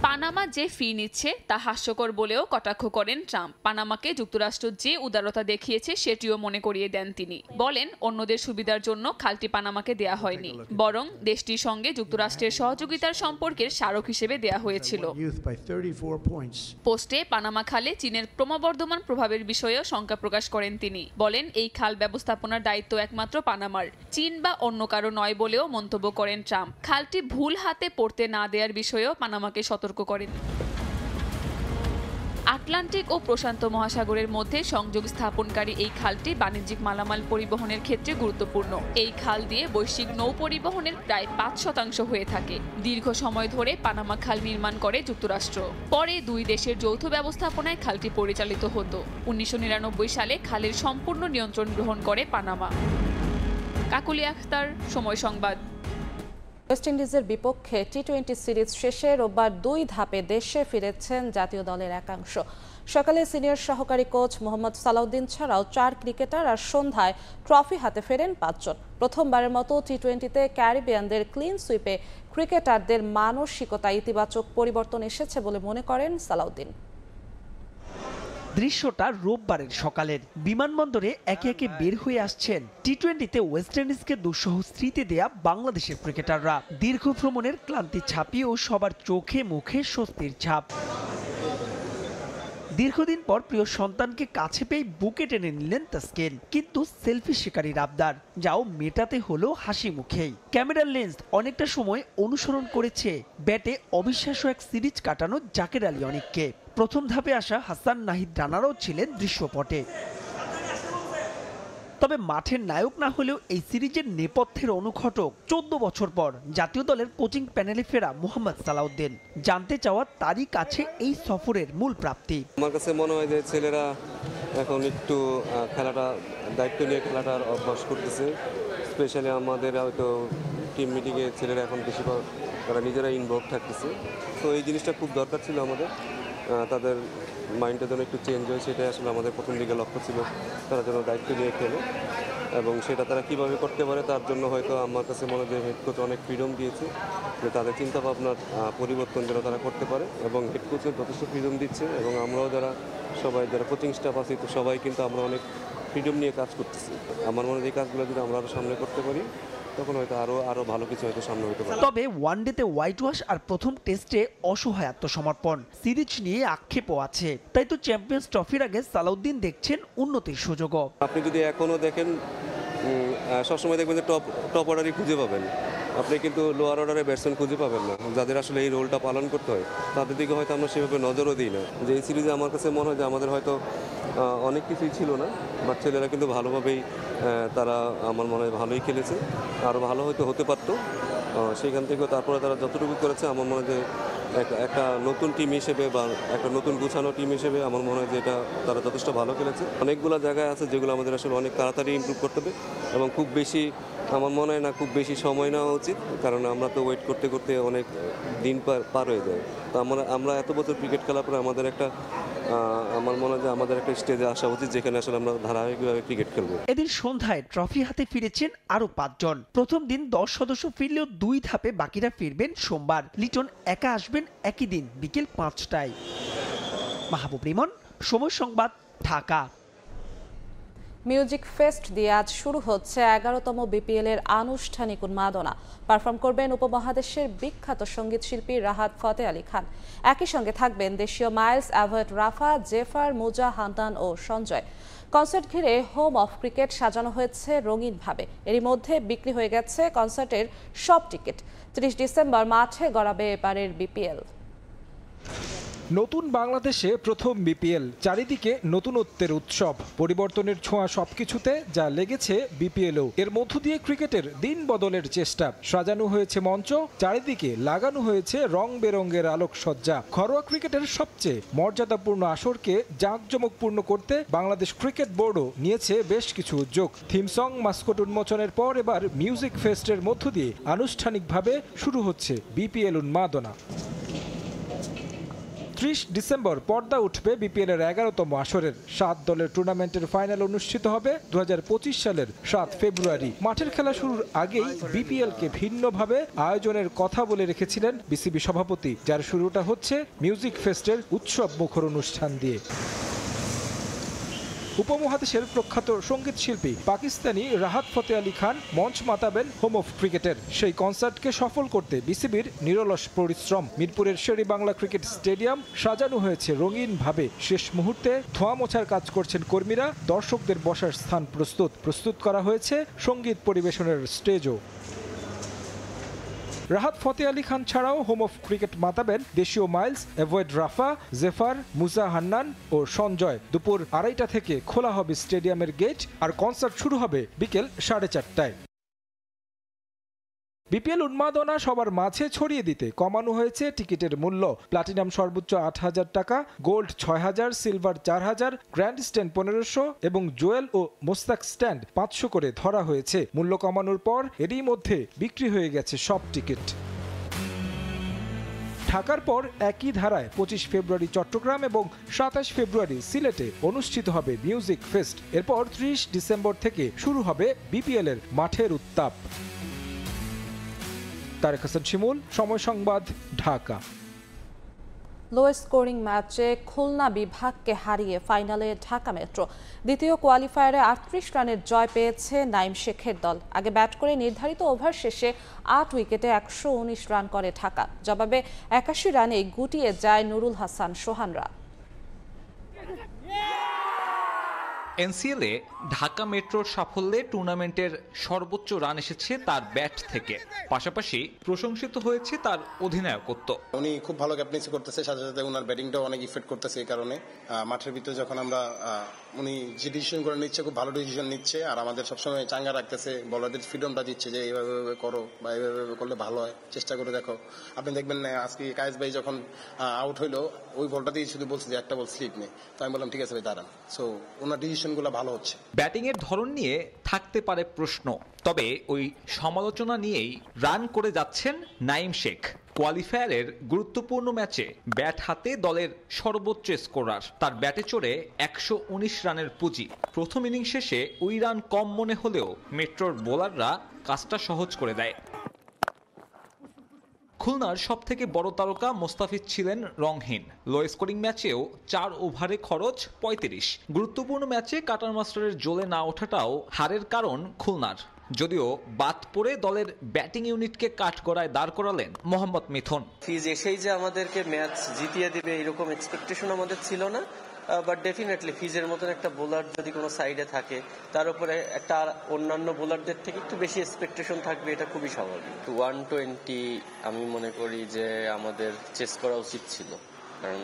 পানামা যে ফি নিচ্ছে তা হাস্যকর বলেও কটাক্ষ করেন ট্রাম্প। পানামাকে যুক্তরাষ্ট্র যে উদারতা দেখিয়েছে সেটিও মনে করিয়ে দেন তিনি। বলেন অন্যদের সুবিধার জন্য খালটি পানামাকে দেয়া হয়নি, বরং দেশটির সঙ্গে যুক্তরাষ্ট্রের সহযোগিতার সম্পর্কের স্মারক হিসেবে দেয়া হয়েছিল। পোস্টে পানামা খালে চীনের ক্রমবর্ধমান প্রভাবের বিষয়েও শঙ্কা প্রকাশ করেন তিনি। বলেন এই খাল ব্যবস্থাপনার দায়িত্ব একমাত্র পানামার, চীন বা অন্য কারো নয় বলেও মন্তব্য করেন ট্রাম্প। খালটি ভুল হাতে পড়তে না দেওয়ার বিষয়েও পানামাকে সতর্ক করেন। আটলান্টিক ও প্রশান্ত মহাসাগরের মধ্যে সংযোগ স্থাপনকারী এই খালটি বাণিজ্যিক মালামাল পরিবহনের ক্ষেত্রে গুরুত্বপূর্ণ। এই খাল দিয়ে বৈশ্বিক নৌ পরিবহনের প্রায় 5% হয়ে থাকে। দীর্ঘ সময় ধরে পানামা খাল নির্মাণ করে যুক্তরাষ্ট্র। পরে দুই দেশের যৌথ ব্যবস্থাপনায় খালটি পরিচালিত হতো। 1999 সালে খালের সম্পূর্ণ নিয়ন্ত্রণ গ্রহণ করে পানামা। কাকুলি আখতার, সময় সংবাদ। ওয়েস্ট ইন্ডিজের বিপক্ষে টি-20 সিরিজ শেষে রোববার 2 ধাপে দেশে ফিরেছেন জাতীয় দলের একাংশ। সকালে সিনিয়র সহকারী কোচ মোহাম্মদ সালাউদ্দিন ছাড়াও 4 ক্রিকেটার আর সন্ধ্যায় ট্রফি হাতে ফেরেন 5 জন। প্রথমবারের মতো টি-20তে ক্যারিবিয়ানদের ক্লিন সুইপে ক্রিকেটারদের মানসিকতা ইতিবাচক পরিবর্তন এসেছে বলে মনে করেন সালাউদ্দিন। দৃশ্যটা রোববারের সকালের। বিমানবন্দরে একে একে বের হয়ে আসছেন টি-20তে ওয়েস্ট ইন্ডিজকে দুঃসহ স্মৃতি দেয়া বাংলাদেশের ক্রিকেটাররা। দীর্ঘ ভ্রমণের ক্লান্তি ছাপিয়েও সবার চোখে মুখে স্বস্তির ছাপ। দীর্ঘদিন পর প্রিয় সন্তানকে কাছে পেয়ে বুকে টেনে নিলেন তাসকিন, কিন্তু সেলফি শিকারীর আবদার যাও মেটাতে হলো হাসি মুখেই। ক্যামেরার লেন্স অনেকটা সময় অনুসরণ করেছে ব্যাটে অবিশ্বাস্য এক সিরিজ কাটানো জাকের আলী অনিককে। প্রথম ধাপে আসা হাসান নাহিদ রানারাও ছিলেন দৃশ্যপটে। তবে মাঠের নায়ক না হলেও এই সিরিজের নেপথ্যের অনুঘটক 14 বছর পর জাতীয় দলের কোচিং প্যানেলে ফেরা মোহাম্মদ সালাউদ্দিন। জানতে চাওয়া তারই কাছে এই সফরের মূল প্রাপ্তি। আমার কাছে মনে হয় যে ছেলেরা এখন একটু খেলাটা দায়িত্ব নিয়ে খেলাটার অভ্যাস করতেছে। স্পেশালি আমাদের হয়তো টিম মিটিংয়ে ছেলেরা এখন বেশি তারা নিজেরা ইনভলভ থাকতেছে। তো এই জিনিসটা খুব দরকার ছিল আমাদের, তাদের মাইন্ডটা যেন একটু চেঞ্জ হয়, সেটাই আসলে আমাদের প্রথম দিকে লক্ষ্য ছিল। তারা যেন দায়িত্ব নিয়ে খেলে এবং সেটা তারা কীভাবে করতে পারে তার জন্য হয়তো আমার কাছে মনে হয় হেড কোচ অনেক ফ্রিডম দিয়েছে যে তাদের চিন্তাভাবনার পরিবর্তন যেন তারা করতে পারে এবং হেড কোচের যথেষ্ট ফ্রিডম দিচ্ছে এবং আমরাও যারা কোচিং স্টাফ আছি তো সবাই কিন্তু আমরা অনেক ফ্রিডম নিয়ে কাজ করতেছি। আমার মনে হয় এই কাজগুলো যদি আমরা আরও সামনে করতে পারি তখন হয়তো আরো ভালো কিছু হয়তো সামনে হতে পারে। তবে ওয়ানডেতে হোয়াইট ওয়াশ আর প্রথম টেস্টে অসহায় আত্মসমর্পণ, সিরিজ নিয়ে আক্ষেপও আছে। তাই তো চ্যাম্পিয়ন্স ট্রফির আগে সালাউদ্দিন দেখছেন উন্নতির সুযোগও। আপনি যদি এখনও দেখেন সবসময় দেখবেন যে টপ অর্ডারই খুঁজে পাবেন, আপনি কিন্তু লোয়ার অর্ডারে ব্যাটসম্যান খুঁজে পাবেন না যাদের আসলে এই রোলটা পালন করতে হয়। তাদের দিকে হয়তো আমরা সেভাবে নজরও দিই না। যে এই সিরিজে আমার কাছে মনে হয় যে আমাদের হয়তো অনেক কিছুই ছিল না, বাট ছেলেরা কিন্তু ভালোভাবেই তারা আমার মনে হয় ভালোই খেলেছে, আরও ভালো হয়তো হতে পারতো। সেইখান থেকেও তারপরে তারা যতটুকু করেছে আমার মনে হয় যে একটা নতুন টিম হিসেবে বা একটা নতুন গুছানো টিম হিসেবে আমার মনে হয় যে এটা তারা যথেষ্ট ভালো খেলেছে। অনেকগুলো জায়গায় আছে যেগুলো আমাদের আসলে অনেক তাড়াতাড়ি ইমপ্রুভ করতে হবে এবং খুব বেশি আমার মনে হয় না খুব বেশি সময় নেওয়া উচিত, কারণ আমরা তো ওয়েট করতে করতে অনেক দিন পার হয়ে যায়। তো আমরা এত বছর ক্রিকেট খেলার পরে আমাদের একটা আমার মনে হয় যে আমাদের একটা স্টেজে আসা উচিত যেখানে আসলে আমরা ধারাবাহিকভাবে ক্রিকেট খেলবো। এদিন সন্ধ্যায় ট্রফি হাতে ফিরেছেন আরো 5 জন। প্রথম দিন 10 সদস্য ফিরলেও 2 ধাপে বাকিরা ফিরবেন সোমবার। লিটন একা আসবেন একই দিন বিকেল 5টায়। মাহবুব রিমন, সময় সংবাদ, ঢাকা। মিউজিক ফেস্ট দিয়ে আজ শুরু হচ্ছে 11তম বিপিএল এর আনুষ্ঠানিক উন্মাদনা। পারফর্ম করবেন উপমহাদেশের বিখ্যাত সঙ্গীত শিল্পী রাহাত ফতেহ আলী খান। একই সঙ্গে থাকবেন দেশীয় মাইলস, এভয়েড রাফা, জেফার, মুজা, হান্নান ও সঞ্জয়। কনসার্ট ঘিরে হোম অফ ক্রিকেট সাজানো হয়েছে রঙিনভাবে। এরই মধ্যে বিক্রি হয়ে গেছে কনসার্টের সব টিকিট। 30 ডিসেম্বর মাঠে গড়াবে এবারের বিপিএল। নতুন বাংলাদেশে প্রথম বিপিএল, চারিদিকে নতুনত্বের উৎসব, পরিবর্তনের ছোঁয়া সবকিছুতে যা লেগেছে বিপিএলও। এর মধ্য দিয়ে ক্রিকেটের দিন বদলের চেষ্টা। সাজানো হয়েছে মঞ্চ, চারিদিকে লাগানো হয়েছে রং বেরঙের আলোকসজ্জা। ঘরোয়া ক্রিকেটের সবচেয়ে মর্যাদাপূর্ণ আসরকে জাঁকজমকপূর্ণ করতে বাংলাদেশ ক্রিকেট বোর্ডও নিয়েছে বেশ কিছু উদ্যোগ। থিম সং, মাস্কট উন্মোচনের পর এবার মিউজিক ফেস্টের মধ্য দিয়ে আনুষ্ঠানিকভাবে শুরু হচ্ছে বিপিএল উন্মাদনা। 30 ডিসেম্বর পর্দা উঠবে বিপিএল এর 11তম আসরের। 7 দলের টুর্নামেন্টের ফাইনাল অনুষ্ঠিত হবে 2025 সালের 7 ফেব্রুয়ারি। মাঠের খেলা শুরুর আগেই বিপিএল কে ভিন্নভাবে আয়োজনের কথা বলে রেখেছিলেন বিসিবি সভাপতি, যার শুরুটা হচ্ছে মিউজিক ফেস্টের উৎসব মুখর অনুষ্ঠান দিয়ে। উপমহাদেশের প্রখ্যাত সঙ্গীত শিল্পী পাকিস্তানি রাহাত ফতেহ আলী খান মঞ্চ মাতাবেন হোম অফ ক্রিকেটের। সেই কনসার্টকে সফল করতে বিসিবির নিরলস পরিশ্রম। মিরপুরের শেরি বাংলা ক্রিকেট স্টেডিয়াম সাজানো হয়েছে রঙিনভাবে। শেষ মুহূর্তে ধোঁয়া মোছার কাজ করছেন কর্মীরা। দর্শকদের বসার স্থান প্রস্তুত করা হয়েছে সঙ্গীত পরিবেশনের স্টেজও। রাহাত ফতেহ আলী খান ছাড়াও হোম অফ ক্রিকেট মাতাবেন দেশীয় মাইলস, এভয়েড রাফা, জেফার, মুজা, হান্নান ও সঞ্জয়। দুপুর 2:30 থেকে খোলা হবে স্টেডিয়ামের গেট, আর কনসার্ট শুরু হবে বিকেল 4:30টায়। বিপিএল উন্মাদনা সবার মাঝে ছড়িয়ে দিতে কমানো হয়েছে টিকিটের মূল্য। প্লাটিনাম সর্বোচ্চ 8,000 টাকা, গোল্ড 6,000, সিলভার 4,000, গ্র্যান্ড স্ট্যান্ড 1500 এবং জুয়েল ও মোস্তাক স্ট্যান্ড 500 করে ধরা হয়েছে। মূল্য কমানোর পর এরই মধ্যে বিক্রি হয়ে গেছে সব টিকিট। ঢাকার পর একই ধারায় 25 ফেব্রুয়ারি চট্টগ্রাম এবং 27 ফেব্রুয়ারি সিলেটে অনুষ্ঠিত হবে মিউজিক ফেস্ট। এরপর 30 ডিসেম্বর থেকে শুরু হবে বিপিএল এর মাঠের উত্তাপ। তারেক হাসান শিমুল, সময় সংবাদ, ঢাকা। লো স্কোরিং ম্যাচে খুলনা বিভাগকে হারিয়ে ফাইনালে ঢাকা মেট্রো। দ্বিতীয় কোয়ালিফায়ারে 38 রানের জয় পেয়েছে নাইম শেখের দল। আগে ব্যাট করে নির্ধারিত ওভার শেষে 8 উইকেটে 119 রান করে ঢাকা। জবাবে 81 রানে গুটিয়ে যায় নুরুল হাসান সোহানরা। এনসিএলে ঢাকা মেট্রোর সাফল্যে টুর্নামেন্টের সর্বোচ্চ রান এসেছে তার ব্যাট থেকে, পাশাপাশি প্রশংসিত হয়েছে তার অধিনায়কত্ব। উনি খুব ভালো ক্যাপ্টেন্সি করতেছে, সাথে সাথে ওনার ব্যাটিংটাও অনেক ইফেক্ট করতেছে। এই কারণে মাঠের ভিতরে যখন আমরা উনি যে ডিসিশনগুলো নিচ্ছে খুব ভালো ডিসিশন নিচ্ছে, আর আমাদের সবসময় চাঙ্গা রাখতেছে, বলারদের ফ্রিডমটা দিচ্ছে যে এইভাবে করো বা এইভাবে করলে ভালো হয়, চেষ্টা করে দেখো। আপনি দেখবেন না আজকে কায়েস ভাই যখন আউট হইলো ওই বলটা দিয়ে শুধু বলছে যে একটা বল স্লিপ নেই, তো আমি বললাম ঠিক আছে ভাই দাঁড়ান। সো ওনার ডিসিশনগুলো ভালো হচ্ছে। ব্যাটিংয়ের ধরন নিয়ে থাকতে পারে প্রশ্ন, তবে ওই সমালোচনা নিয়েই রান করে যাচ্ছেন নাঈম শেখ। কোয়ালিফায়ারের গুরুত্বপূর্ণ ম্যাচে ব্যাট হাতে দলের সর্বোচ্চ স্কোরার, তার ব্যাটে চড়ে 119 রানের পুঁজি। প্রথম ইনিংস শেষে ওই রান কম মনে হলেও মেট্রোর বোলাররা কাজটা সহজ করে দেয়। খুলনার সবথেকে বড় তারকা মোস্তাফিজ ছিলেন রংহীন। লো স্কোরিং ম্যাচেও 4 ওভারে খরচ 35। গুরুত্বপূর্ণ ম্যাচে কাটার মাস্টারের জ্বলে না ওঠাটাও হারের কারণ খুলনার, যদিও বাদ পড়ে দলের ব্যাটিং ইউনিটকে কাঠগড়ায় দাঁড় করালেন মোহাম্মদ মিথুন। ফিজ এসেই যে আমাদেরকে ম্যাচ জিতিয়ে দিবে এরকম এক্সপেকটেশন আমাদের ছিল না, বাট ডেফিনেটলি ফিজের মতন একটা বোলার যদি কোনো সাইডে থাকে তার উপরে একটা অন্যান্য বোলারদের থেকে একটু বেশি এক্সপেকটেশন থাকবে, এটা খুবই স্বাভাবিক। 120 আমি মনে করি যে আমাদের চেস করা উচিত ছিল, কারণ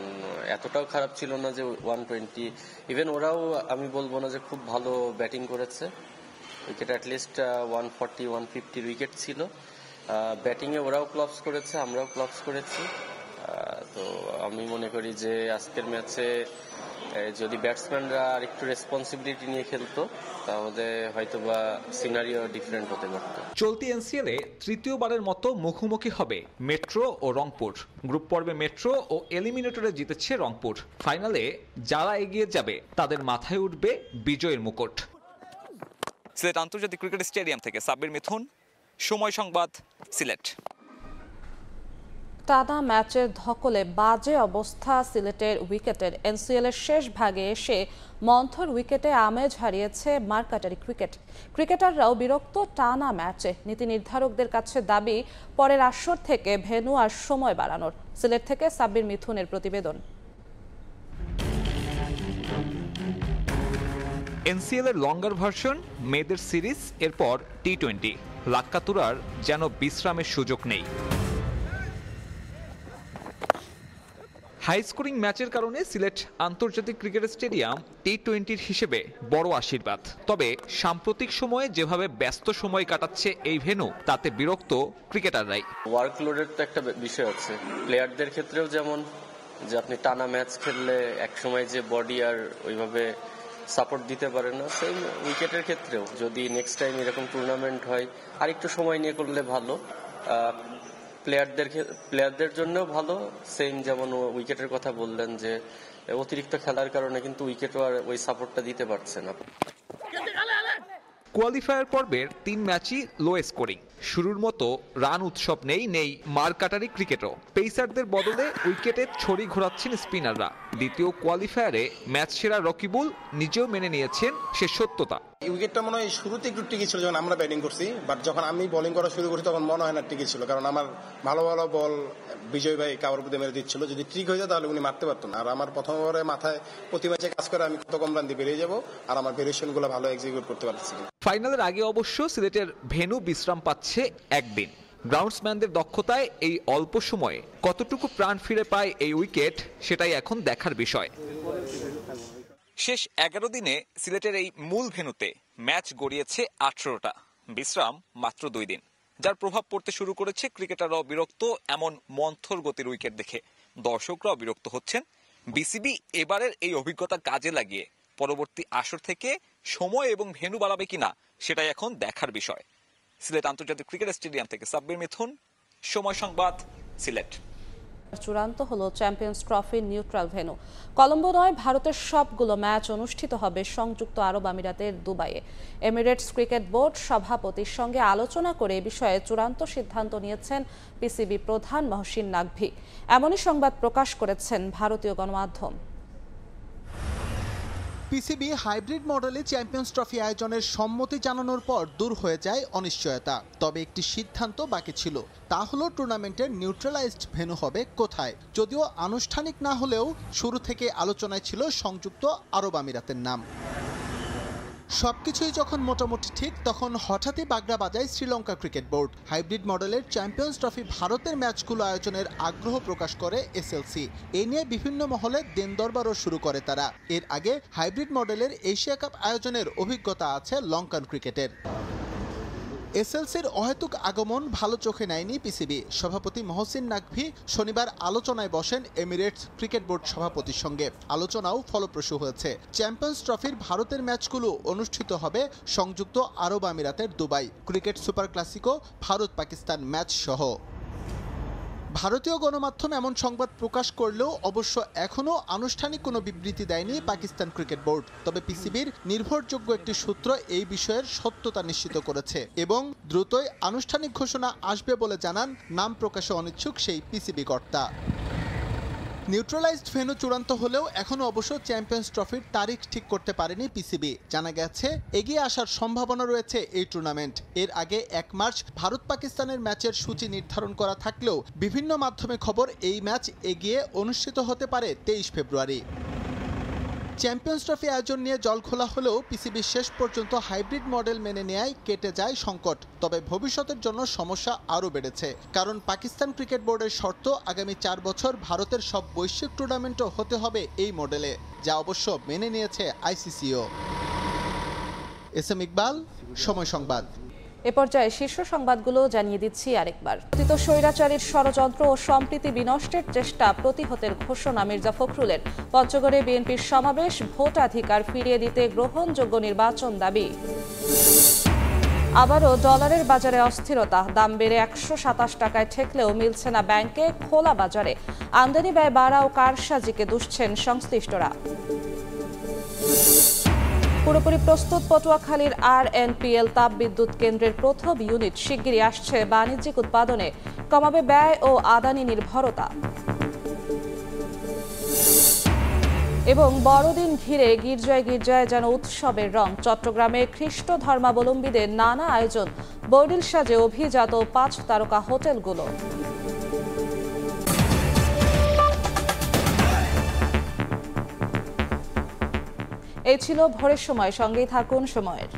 এতটাও খারাপ ছিল না যে 120। ইভেন ওরাও আমি বলবো না যে খুব ভালো ব্যাটিং করেছে, উইকেট অ্যাটলিস্ট 140-150 উইকেট ছিল। ব্যাটিংয়ে ওরাও ক্লপস করেছে, আমরাও ক্লপস করেছি। তো আমি মনে করি যে আজকের ম্যাচে যদি ব্যাটসম্যানরা আর একটু রেসপন্সিবিলিটি নিয়ে খেলতো তাহলে হয়তোবা সিনারিও ডিফারেন্ট হতে পারত। চলতি এনসিএলে তৃতীয়বারের মতো মুখোমুখি হবে মেট্রো ও রংপুর। গ্রুপ পর্বে মেট্রো ও এলিমিনেটরে জিতেছে রংপুর। ফাইনালে যারা এগিয়ে যাবে তাদের মাথায় উঠবে বিজয়ের মুকুট। সিলেট আন্তর্জাতিক ক্রিকেট স্টেডিয়াম থেকে সাব্বির মিথুন, সময় সংবাদ, সিলেট। টানা ম্যাচের ধকলে বাজে অবস্থা সিলেটের উইকেটের। এনসিএলের শেষ ভাগে এসে মন্থর উইকেটে আমেজ হারিয়েছে মারকাটারি ক্রিকেট। ক্রিকেটাররাও বিরক্ত টানা ম্যাচে। নীতি নির্ধারকদের কাছে দাবি পরের আসর থেকে ভেন্যু আর সময় বাড়ানোর। সিলেট থেকে সাব্বির মিথুনের প্রতিবেদন। এনসিএল এর লঙ্গার ভার্সন, মেয়েদের সিরিজ, এরপর টি20। লাক্কাতুরার যেন বিশ্রামের সুযোগ নেই। হাই স্কোরিং ম্যাচের কারণে সিলেট আন্তর্জাতিক ক্রিকেট স্টেডিয়াম টি20 হিসেবে বড় আশীর্বাদ। তবে সাম্প্রতিক সময়ে যেভাবে ব্যস্ত সময় কাটাচ্ছে এই ভেন্যু, তাতে বিরক্ত ক্রিকেটাররাই। ওয়ার্কলোডের তো একটা বিষয় আছে, প্লেয়ারদের ক্ষেত্রেও যেমন যে আপনি টানা ম্যাচ খেললে এক সময় যে বডি আর ওইভাবে সাপোর্ট দিতে পারে না, সেই উইকেটের ক্ষেত্রেও যদি নেক্সট টাইম এরকম টুর্নামেন্ট হয় আর একটু সময় নিয়ে করলে ভালো। প্লেয়ারদের জন্যও ভালো, সেম যেমন উইকেটের কথা বললেন যে অতিরিক্ত খেলার কারণে কিন্তু উইকেটও আর ওই সাপোর্টটা দিতে পারছে না। কোয়ালিফায়ার পর্বের 3 ম্যাচই লো স্কোরিং। শুরুর মতো রান উৎসব নেই মারকাটারি ক্রিকেটও। পেসারদের বদলে উইকেটে ছড়ি ঘোরাচ্ছেন স্পিনাররা। দ্বিতীয় কোয়ালিফায়ারে ম্যাচ সেরা রকিবুল নিজেও মেনে নিয়েছেন সে সত্যতা। উইকেটটা মনে হয় শুরুতে একটু টিকি ছিল যখন আমরা ব্যাটিং করছি, বাট যখন আমি বোলিং করা শুরু করছি তখন মনে হয় না টিকি ছিল, কারণ আমার ভালো ভালো বল বিজয় ভাই কাবার প্রতি মেরে দিচ্ছিল। যদি ঠিক হয়ে যায় তাহলে উনি মারতে পারতেন। আর আমার প্রথম ওভারে মাথায় প্রতি ম্যাচে কাজ করে আমি কত কম রান দিয়ে বেরিয়ে যাবো, আর আমার ভেরিয়েশন গুলো ভালো এক্সিকিউট করতে পারছি। ফাইনালের আগে অবশ্য সিলেটের ভেন্যু বিশ্রাম পাচ্ছে একদিন। গ্রাউন্ডসম্যানদের দক্ষতায় এই অল্প সময়ে কতটুকু প্রাণ ফিরে পায় এই উইকেট, সেটাই এখন দেখার বিষয়। শেষ 11 দিনে সিলেটের এই মূল ভেন্যুতে ম্যাচ গড়িয়েছে 18টা, বিশ্রাম মাত্র 2 দিন, যার প্রভাব পড়তে শুরু করেছে ক্রিকেটাররাও বিরক্ত এমন মন্থর গতির উইকেট দেখে। দর্শকরাও বিরক্ত হচ্ছেন। বিসিবি এবারের এই অভিজ্ঞতা কাজে লাগিয়ে পরবর্তী আসর থেকে সময় এবং ভেন্যু বাড়াবে কিনা সেটাই এখন দেখার বিষয়। সিলেট আন্তর্জাতিক ক্রিকেট স্টেডিয়াম থেকে সাব্বির মিথুন, সময় সংবাদ, সিলেট। চূড়ান্ত হলো চ্যাম্পিয়ন্স ট্রফির নিউট্রাল ভেন্যু। কলম্বো নয়, ভারতের সবগুলো ম্যাচ অনুষ্ঠিত হবে সংযুক্ত আরব আমিরাতের দুবাইয়ে। এমিরেটস ক্রিকেট বোর্ড সভাপতির সঙ্গে আলোচনা করে এ বিষয়ে চূড়ান্ত সিদ্ধান্ত নিয়েছেন পিসিবি প্রধান মহসিন নাকভি। এমনই সংবাদ প্রকাশ করেছেন ভারতীয় গণমাধ্যম। পিসিবি হাইব্রিড মডেলে চ্যাম্পিয়ন্স ট্রফি আয়োজনের সম্মতি জানানোর পর দূর হয়ে যায় অনিশ্চয়তা। তবে একটি সিদ্ধান্ত বাকি ছিল, তা হলো টুর্নামেন্টের নিউট্রালাইজড ভেন্যু হবে কোথায়। যদিও আনুষ্ঠানিক না হলেও শুরু থেকে আলোচনায় ছিল সংযুক্ত আরব আমিরাতের নাম। সবকিছুই যখন মোটামুটি ঠিক তখন হঠাৎই বাগড়া বাজায় শ্রীলঙ্কা ক্রিকেট বোর্ড। হাইব্রিড মডেলের চ্যাম্পিয়ন্স ট্রফি ভারতের ম্যাচগুলো আয়োজনের আগ্রহ প্রকাশ করে এসএলসি। এ নিয়ে বিভিন্ন মহলে দেন দরবারও শুরু করে তারা। এর আগে হাইব্রিড মডেলের এশিয়া কাপ আয়োজনের অভিজ্ঞতা আছে লঙ্কান ক্রিকেটের। এসএলসির অহেতুক আগমন ভালো চোখে নেয়নি পিসিবি। সভাপতি মহসিন নাকভি শনিবার আলোচনায় বসেন এমিরেটস ক্রিকেট বোর্ড সভাপতির সঙ্গে। আলোচনাও ফলপ্রসূ হয়েছে। চ্যাম্পিয়ন্স ট্রফির ভারতের ম্যাচগুলো অনুষ্ঠিত হবে সংযুক্ত আরব আমিরাতের Dubai. Cricket super Clasico Bharat Pakistan match সহ। ভারতীয় গণমাধ্যম এমন সংবাদ প্রকাশ করলেও অবশ্য এখনও আনুষ্ঠানিক কোনো বিবৃতি দেয়নি পাকিস্তান ক্রিকেট বোর্ড। তবে পিসিবির নির্ভরযোগ্য একটি সূত্র এই বিষয়ের সত্যতা নিশ্চিত করেছে এবং দ্রুতই আনুষ্ঠানিক ঘোষণা আসবে বলে জানান নাম প্রকাশে অনিচ্ছুক সেই পিসিবি কর্তা। নিউট্রালাইজড ভেন্যু চূড়ান্ত হলেও এখনও অবশ্য চ্যাম্পিয়ন্স ট্রফির তারিখ ঠিক করতে পারেনি পিসিবি। জানা গেছে এগিয়ে আসার সম্ভাবনা রয়েছে এই টুর্নামেন্ট। এর আগে 1 মার্চ ভারত পাকিস্তানের ম্যাচের সূচি নির্ধারণ করা থাকলেও বিভিন্ন মাধ্যমে খবর এই ম্যাচ এগিয়ে অনুষ্ঠিত হতে পারে 23 ফেব্রুয়ারি। চ্যাম্পিয়ন্স ট্রফি আয়োজন নিয়ে জল খোলা হলেও পিসিবি শেষ পর্যন্ত হাইব্রিড মডেল মেনে নেয়ায় কেটে যায় সংকট। তবে ভবিষ্যতের জন্য সমস্যা আরও বেড়েছে, কারণ পাকিস্তান ক্রিকেট বোর্ডের শর্ত আগামী 4 বছর ভারতের সব বৈশ্বিক টুর্নামেন্টও হতে হবে এই মডেলে, যা অবশ্য মেনে নিয়েছে আইসিসিও। এসএম ইকবাল, সময় সংবাদ। এ পর্যায়ে শীর্ষ সংবাদগুলো জানিয়ে দিচ্ছি আরেকবার। কথিত স্বৈরাচারীর ষড়যন্ত্র ও সম্প্রীতি বিনষ্টের চেষ্টা প্রতিহতের ঘোষণা মির্জা ফখরুলের। পঞ্চগড়ে বিএনপির সমাবেশ, ভোটাধিকার ফিরিয়ে দিতে গ্রহণযোগ্য নির্বাচন দাবি। আবারও ডলারের বাজারে অস্থিরতা, দাম বেড়ে 127 টাকায় ঠেকলেও মিলছে না ব্যাংকে খোলা বাজারে। আমদানি ব্যয় বাড়া ও কারসাজিকে দুষছেন সংশ্লিষ্টরা। পুরোপুরি প্রস্তুত পটুয়াখালীর আরএনপিএল তাপবিদ্যুৎ কেন্দ্রের প্রথম ইউনিট। শিগগিরই আসছে বাণিজ্যিক উৎপাদনে, কমাবে ব্যয় ও আদানি নির্ভরতা। এবং বড়দিন ঘিরে গির্জায় গির্জায় যেন উৎসবের রং। চট্টগ্রামে খ্রিস্ট ধর্মাবলম্বীদের নানা আয়োজন, বর্ণিল সাজে অভিজাত 5 তারকা হোটেলগুলো। এই ছিল ভোরের সময়, সঙ্গেই থাকুন সময়ের।